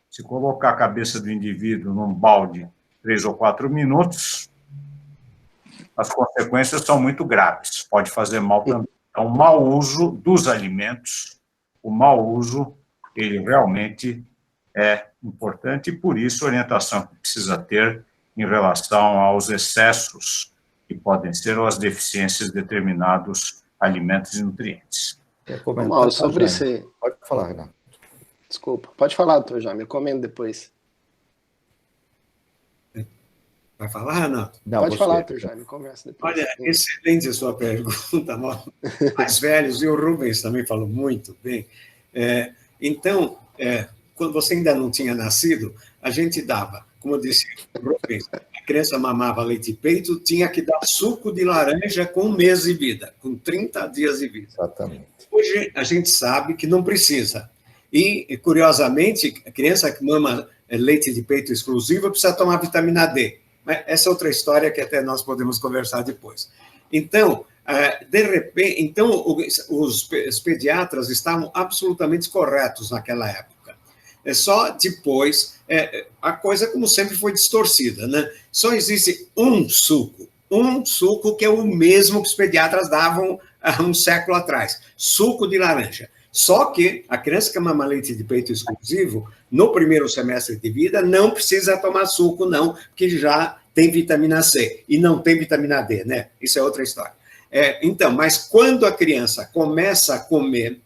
Se colocar a cabeça do indivíduo num balde 3 ou 4 minutos, as consequências são muito graves, pode fazer mal também. Então, o mau uso dos alimentos, ele realmente é importante, e por isso a orientação que precisa ter em relação aos excessos que podem ser ou as deficiências de determinados alimentos e nutrientes. Mal, sobre isso. Pode falar, Renato. Desculpa, pode falar, doutor Jaime, eu comento depois. Vai falar, Renato? Não, pode falar, doutor Jaime, conversa depois. Olha, excelente a sua pergunta, mais velhos, e o Rubens também falou muito bem. Então, quando você ainda não tinha nascido, a gente dava, como eu disse, Rubens, a criança mamava leite de peito, tinha que dar suco de laranja com 1 mês de vida, com 30 dias de vida. Exatamente. Hoje a gente sabe que não precisa. E, curiosamente, a criança que mama leite de peito exclusivo precisa tomar vitamina D. Mas essa é outra história que até nós podemos conversar depois. Então, de repente, os pediatras estavam absolutamente corretos naquela época. Só depois, a coisa, como sempre, foi distorcida, né? Só existe um suco que é o mesmo que os pediatras davam há um século atrás, suco de laranja. Só que a criança que mama leite de peito exclusivo, no primeiro semestre de vida, não precisa tomar suco, não, porque já tem vitamina C e não tem vitamina D, né? Isso é outra história. Então, mas quando a criança começa a comer,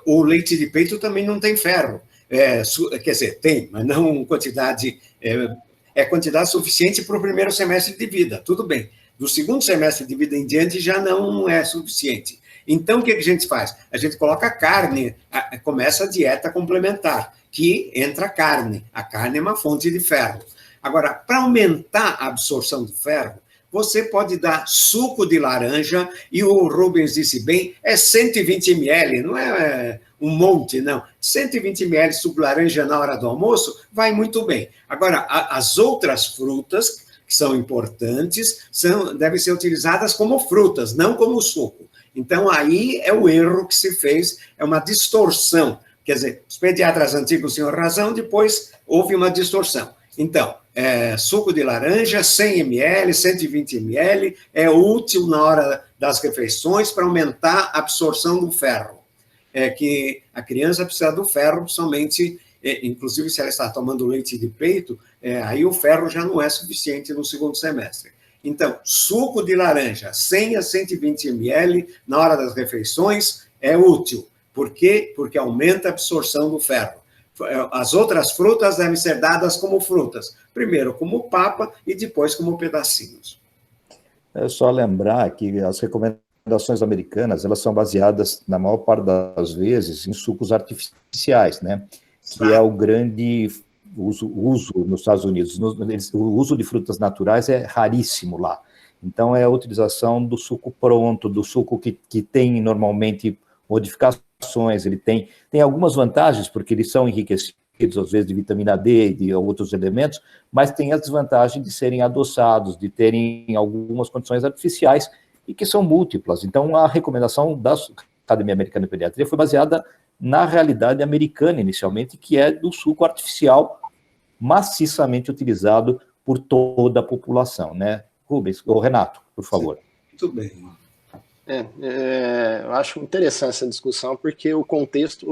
o leite de peito também não tem ferro. Quer dizer, tem, mas não quantidade... quantidade suficiente para o primeiro semestre de vida, tudo bem. Do segundo semestre de vida em diante já não é suficiente. Então, o que a gente faz? A gente coloca carne, começa a dieta complementar, que entra carne. A carne é uma fonte de ferro. Agora, para aumentar a absorção do ferro, você pode dar suco de laranja, e o Rubens disse bem, 120 ml, não é um monte, não. 120 ml de suco de laranja na hora do almoço vai muito bem. Agora, as outras frutas, que são importantes, devem ser utilizadas como frutas, não como suco. Então, aí é o erro que se fez, é uma distorção. Quer dizer, os pediatras antigos tinham razão, depois houve uma distorção. Então, suco de laranja, 100 ml, 120 ml, é útil na hora das refeições para aumentar a absorção do ferro. Que a criança precisa do ferro somente, inclusive se ela está tomando leite de peito, aí o ferro já não é suficiente no segundo semestre. Então, suco de laranja, 100 a 120 ml na hora das refeições é útil. Por quê? Porque aumenta a absorção do ferro. As outras frutas devem ser dadas como frutas. Primeiro como papa e depois como pedacinhos. É só lembrar que as recomendações americanas, elas são baseadas, na maior parte das vezes, em sucos artificiais, né? Que é o grande uso nos Estados Unidos. O uso de frutas naturais é raríssimo lá. Então, é a utilização do suco pronto, do suco que tem normalmente modificações, ele tem algumas vantagens, porque eles são enriquecidos, às vezes, de vitamina D e de outros elementos, mas tem a desvantagem de serem adoçados, de terem algumas condições artificiais, e que são múltiplas. Então, a recomendação da Academia Americana de Pediatria foi baseada na realidade americana, inicialmente, que é do suco artificial maciçamente utilizado por toda a população, né? Rubens, ou Renato, por favor. Muito bem. Eu acho interessante essa discussão, porque o contexto,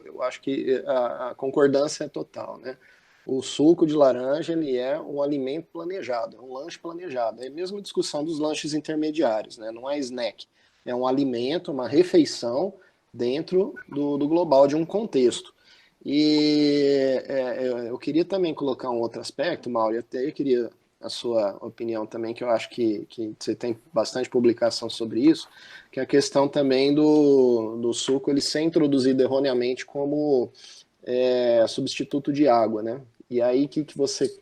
eu acho que a concordância é total, né? O suco de laranja, ele é um alimento planejado, é um lanche planejado. É a mesma discussão dos lanches intermediários, né? Não é snack, é um alimento, uma refeição dentro do global, de um contexto. E eu queria também colocar um outro aspecto, Mauro, até eu queria a sua opinião também, que eu acho que você tem bastante publicação sobre isso, que é a questão também do suco ele ser introduzido erroneamente como substituto de água, né? E aí, o que você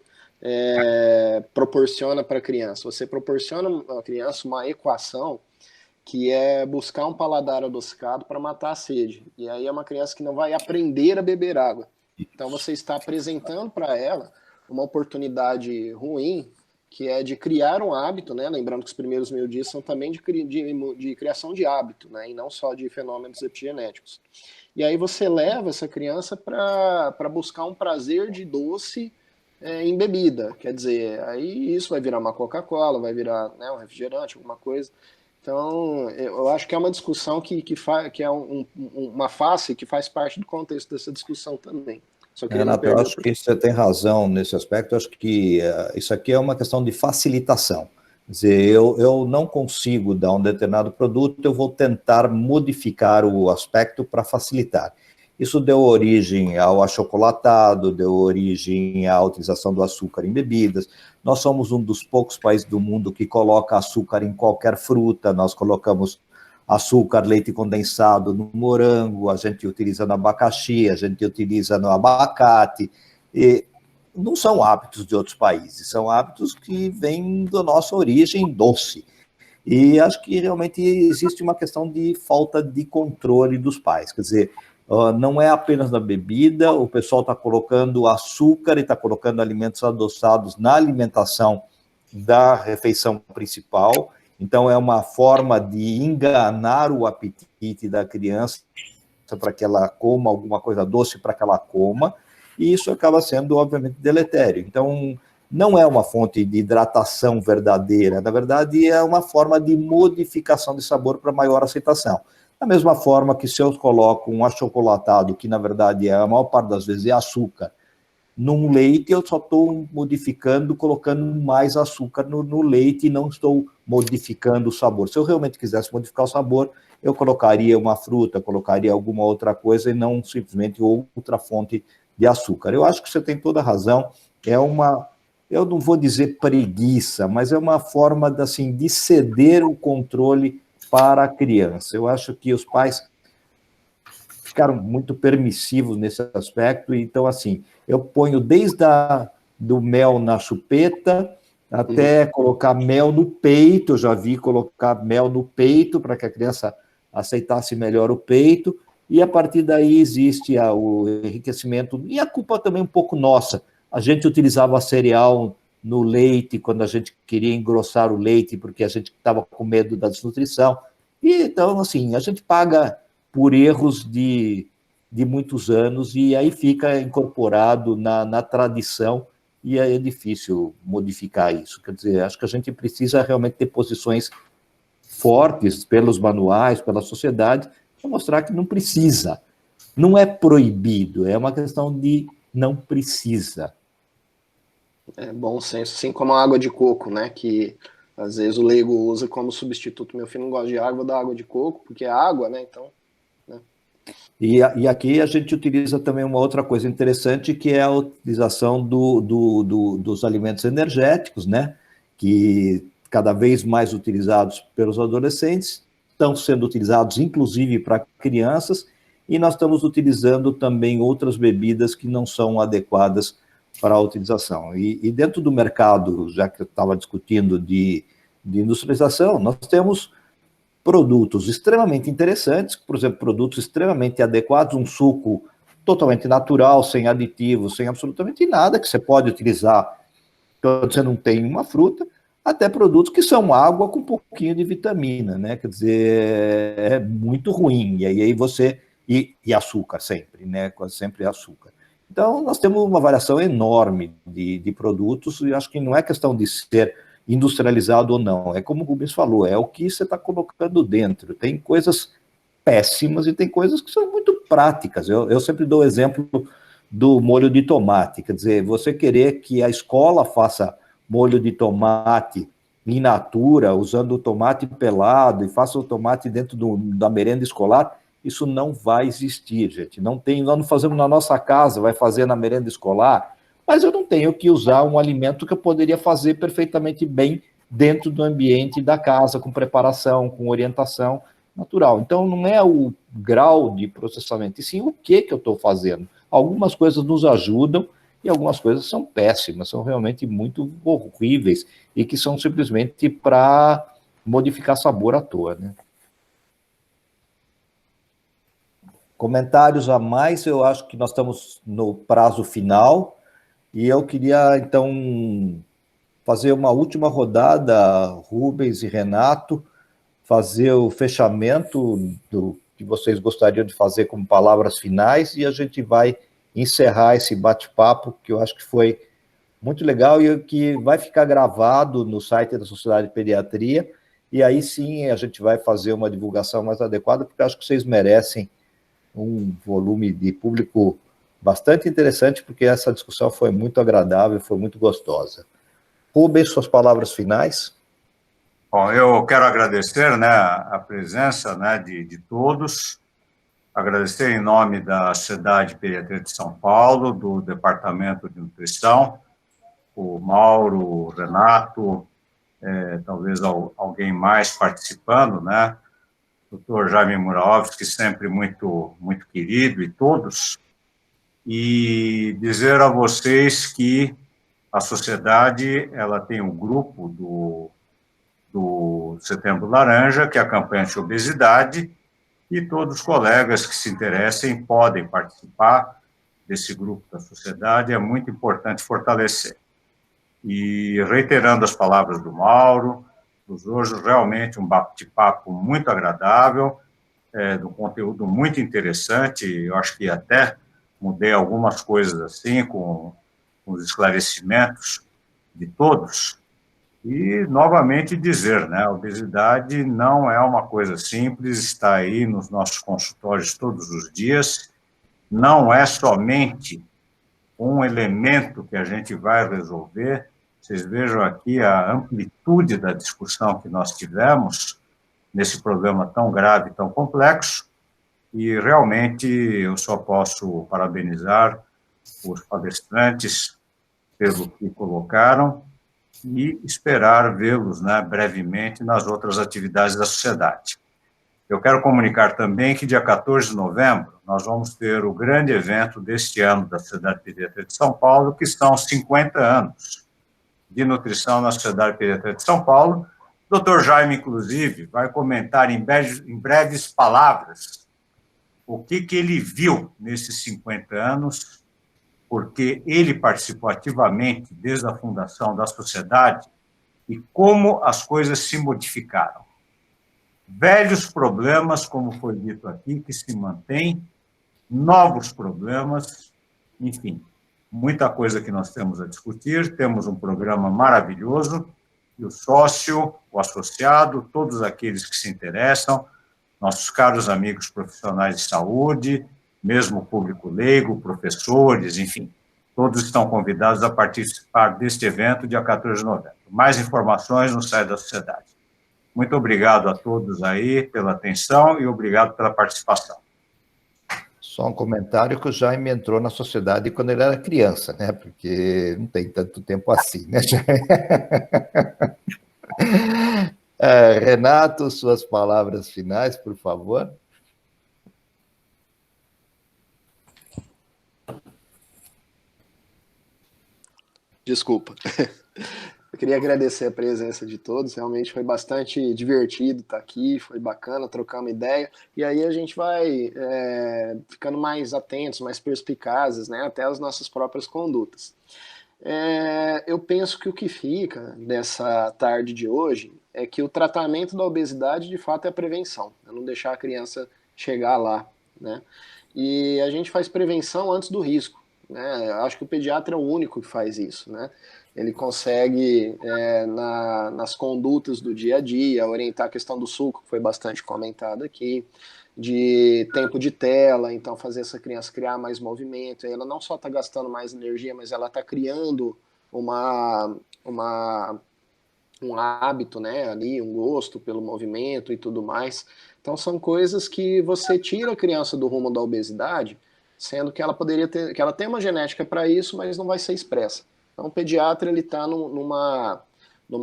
proporciona para a criança? Você proporciona à criança uma equação que é buscar um paladar adocicado para matar a sede. E aí é uma criança que não vai aprender a beber água. Então você está apresentando para ela uma oportunidade ruim, que é de criar um hábito, né? Lembrando que os primeiros 1000 dias são também de criação de hábito, né? E não só de fenômenos epigenéticos. E aí você leva essa criança para buscar um prazer de doce em bebida. Quer dizer, aí isso vai virar uma Coca-Cola, vai virar, né, um refrigerante, alguma coisa. Então, eu acho que é uma discussão que é uma face que faz parte do contexto dessa discussão também. Renato, eu acho que você tem razão nesse aspecto. Eu acho que isso aqui é uma questão de facilitação. Quer dizer, eu não consigo dar um determinado produto, eu vou tentar modificar o aspecto para facilitar. Isso deu origem ao achocolatado, deu origem à utilização do açúcar em bebidas. Nós somos um dos poucos países do mundo que coloca açúcar em qualquer fruta. Nós colocamos açúcar, leite condensado no morango, a gente utiliza no abacaxi, a gente utiliza no abacate. E não são hábitos de outros países, são hábitos que vêm da nossa origem doce. E acho que realmente existe uma questão de falta de controle dos pais. Quer dizer, não é apenas na bebida, o pessoal está colocando açúcar e está colocando alimentos adoçados na alimentação da refeição principal. Então, é uma forma de enganar o apetite da criança para que ela coma alguma coisa doce, para que ela coma, e isso acaba sendo, obviamente, deletério. Então, não é uma fonte de hidratação verdadeira, na verdade, é uma forma de modificação de sabor para maior aceitação. Da mesma forma que se eu coloco um achocolatado, que na verdade a maior parte das vezes é açúcar, num leite, eu só estou modificando, colocando mais açúcar no leite e não estou modificando o sabor. Se eu realmente quisesse modificar o sabor, eu colocaria uma fruta, colocaria alguma outra coisa e não simplesmente outra fonte de açúcar. Eu acho que você tem toda a razão, eu não vou dizer preguiça, mas é uma forma assim, de ceder o controle para a criança. Eu acho que os pais ficaram muito permissivos nesse aspecto, então, assim, eu ponho desde do mel na chupeta até colocar mel no peito. Eu já vi colocar mel no peito para que a criança aceitasse melhor o peito, e a partir daí existe o enriquecimento, e a culpa também um pouco nossa. A gente utilizava cereal no leite quando a gente queria engrossar o leite, porque a gente estava com medo da desnutrição, e então, assim, a gente paga por erros de muitos anos, e aí fica incorporado na tradição, e aí é difícil modificar isso. Quer dizer, acho que a gente precisa realmente ter posições fortes pelos manuais, pela sociedade, para mostrar que não precisa. Não é proibido, é uma questão de não precisa. É bom senso, assim como a água de coco, né, que às vezes o leigo usa como substituto. Meu filho não gosta de água, vou dar água de coco, porque é água, né, então... E aqui a gente utiliza também uma outra coisa interessante, que é a utilização dos alimentos energéticos, né? Que cada vez mais utilizados pelos adolescentes, estão sendo utilizados inclusive para crianças, e nós estamos utilizando também outras bebidas que não são adequadas para a utilização. E dentro do mercado, já que eu estava discutindo de industrialização, nós temos produtos extremamente interessantes, por exemplo, produtos extremamente adequados, um suco totalmente natural, sem aditivos, sem absolutamente nada, que você pode utilizar quando você não tem uma fruta, até produtos que são água com um pouquinho de vitamina, né? Quer dizer, é muito ruim. E aí você... E açúcar sempre, né? Quase sempre açúcar. Então, nós temos uma variação enorme de produtos, e acho que não é questão de ser industrializado ou não. É como o Rubens falou, é o que você está colocando dentro. Tem coisas péssimas e tem coisas que são muito práticas. Eu sempre dou o exemplo do molho de tomate. Quer dizer, você querer que a escola faça molho de tomate in natura, usando o tomate pelado e faça o tomate dentro da merenda escolar, isso não vai existir, gente. Não tem, nós não fazemos na nossa casa, vai fazer na merenda escolar, mas eu não tenho que usar um alimento que eu poderia fazer perfeitamente bem dentro do ambiente da casa, com preparação, com orientação natural. Então, não é o grau de processamento, e sim o que eu estou fazendo. Algumas coisas nos ajudam e algumas coisas são péssimas, são realmente muito horríveis e que são simplesmente para modificar sabor à toa, né? Comentários a mais, eu acho que nós estamos no prazo final e eu queria, então, fazer uma última rodada, Rubens e Renato, fazer o fechamento do que vocês gostariam de fazer como palavras finais e a gente vai encerrar esse bate-papo, que eu acho que foi muito legal e que vai ficar gravado no site da Sociedade de Pediatria, e aí sim a gente vai fazer uma divulgação mais adequada, porque eu acho que vocês merecem um volume de público bastante interessante, porque essa discussão foi muito agradável, foi muito gostosa. Rubens, suas palavras finais? Bom, eu quero agradecer, né, a presença, né, de todos, agradecer em nome da Sociedade de Pediatria de São Paulo, do Departamento de Nutrição, o Mauro, o Renato, talvez alguém mais participando, né, doutor Jaime Muraovski, sempre muito, muito querido, e todos, e dizer a vocês que a sociedade, ela tem um grupo do Setembro Laranja, que é a campanha anti-obesidade, e todos os colegas que se interessem podem participar desse grupo da sociedade, é muito importante fortalecer. E reiterando as palavras do Mauro, dos hoje, realmente um bate-papo muito agradável, do conteúdo muito interessante, eu acho que até mudei algumas coisas assim, com os esclarecimentos de todos. E, novamente, dizer, né, a obesidade não é uma coisa simples, está aí nos nossos consultórios todos os dias, não é somente um elemento que a gente vai resolver. Vocês vejam aqui a amplitude da discussão que nós tivemos nesse problema tão grave, tão complexo, e realmente eu só posso parabenizar os palestrantes pelo que colocaram, e esperar vê-los, né, brevemente nas outras atividades da sociedade. Eu quero comunicar também que dia 14 de novembro nós vamos ter o grande evento deste ano da Sociedade Pediatria de São Paulo, que são 50 anos de nutrição na Sociedade Pediatria de São Paulo. O Dr. Jaime, inclusive, vai comentar em breves palavras o que ele viu nesses 50 anos, porque ele participou ativamente desde a fundação da sociedade e como as coisas se modificaram. Velhos problemas, como foi dito aqui, que se mantêm, novos problemas, enfim, muita coisa que nós temos a discutir, temos um programa maravilhoso, e o sócio, o associado, todos aqueles que se interessam, nossos caros amigos profissionais de saúde, mesmo o público leigo, professores, enfim, todos estão convidados a participar deste evento, dia 14 de novembro. Mais informações no site da sociedade. Muito obrigado a todos aí pela atenção e obrigado pela participação. Só um comentário que o Jaime entrou na sociedade quando ele era criança, né? Porque não tem tanto tempo assim, né, Jaime? Renato, suas palavras finais, por favor. Desculpa. Eu queria agradecer a presença de todos, realmente foi bastante divertido estar aqui, foi bacana trocar uma ideia, e aí a gente vai ficando mais atentos, mais perspicazes, né, até as nossas próprias condutas. Eu penso que o que fica dessa tarde de hoje é que o tratamento da obesidade, de fato, é a prevenção, é não deixar a criança chegar lá, né, e a gente faz prevenção antes do risco. né? Eu acho que o pediatra é o único que faz isso, né? Ele consegue, nas condutas do dia a dia, orientar a questão do suco, que foi bastante comentado aqui, de tempo de tela, então fazer essa criança criar mais movimento. Ela não só está gastando mais energia, mas ela está criando um hábito, né, ali, um gosto pelo movimento e tudo mais. Então são coisas que você tira a criança do rumo da obesidade, sendo que ela poderia ter, que ela tem uma genética para isso, mas não vai ser expressa. Então o pediatra ele está numa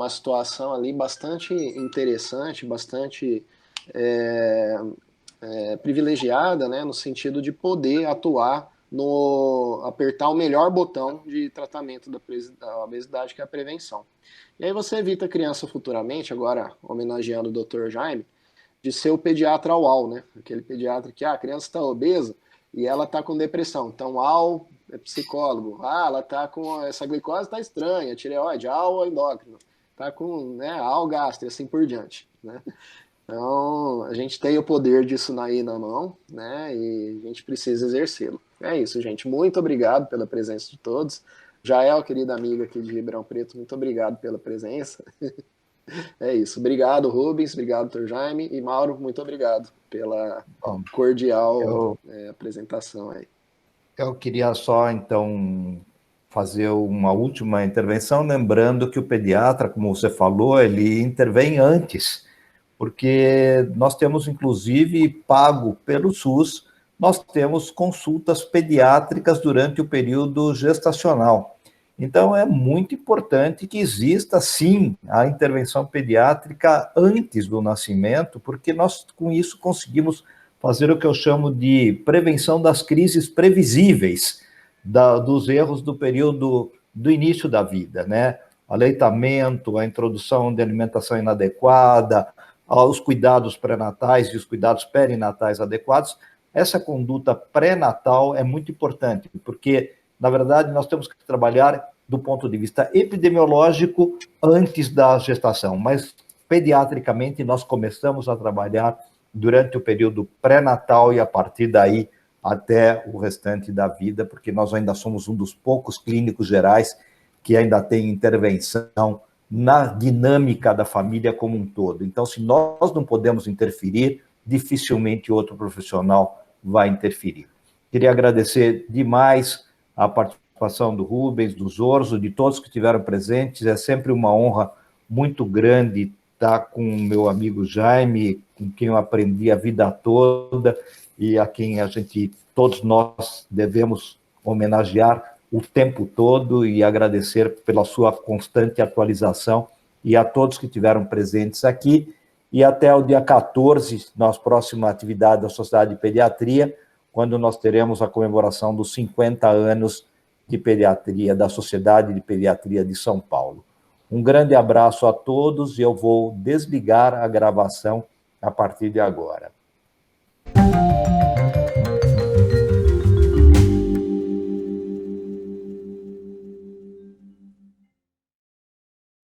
situação ali bastante interessante, bastante privilegiada, né, no sentido de poder atuar apertar o melhor botão de tratamento da obesidade, que é a prevenção. E aí você evita a criança futuramente, agora homenageando o Dr. Jaime, de ser o pediatra au-au, né? Aquele pediatra que a criança está obesa e ela está com depressão. Então, au é psicólogo. Ela está com essa glicose está estranha, tireoide, au endócrino. Está com, né, au gastro e assim por diante, né? Então, a gente tem o poder disso aí na mão, né? E a gente precisa exercê-lo. É isso, gente. Muito obrigado pela presença de todos. Jael, querida amiga aqui de Ribeirão Preto, muito obrigado pela presença. É isso. Obrigado, Rubens. Obrigado, Dr. Jaime. E Mauro, muito obrigado pela cordial apresentação aí. Eu queria só, então, fazer uma última intervenção, lembrando que o pediatra, como você falou, ele intervém antes, porque nós temos, inclusive, pago pelo SUS, nós temos consultas pediátricas durante o período gestacional. Então, é muito importante que exista, sim, a intervenção pediátrica antes do nascimento, porque nós, com isso, conseguimos fazer o que eu chamo de prevenção das crises previsíveis, dos erros do período do início da vida, né? Aleitamento, a introdução de alimentação inadequada, os cuidados pré-natais e os cuidados perinatais adequados. Essa conduta pré-natal é muito importante, porque, na verdade, nós temos que trabalhar do ponto de vista epidemiológico antes da gestação, mas pediatricamente nós começamos a trabalhar durante o período pré-natal e a partir daí até o restante da vida, porque nós ainda somos um dos poucos clínicos gerais que ainda tem intervenção na dinâmica da família como um todo. Então, se nós não podemos interferir, dificilmente outro profissional vai interferir. Queria agradecer demais a participação do Rubens, do Zorzo, de todos que estiveram presentes. É sempre uma honra muito grande estar com o meu amigo Jaime, com quem eu aprendi a vida toda e a quem todos nós devemos homenagear o tempo todo e agradecer pela sua constante atualização e a todos que estiveram presentes aqui. E até o dia 14, nossa próxima atividade da Sociedade de Pediatria, quando nós teremos a comemoração dos 50 anos de pediatria, da Sociedade de Pediatria de São Paulo. Um grande abraço a todos e eu vou desligar a gravação a partir de agora.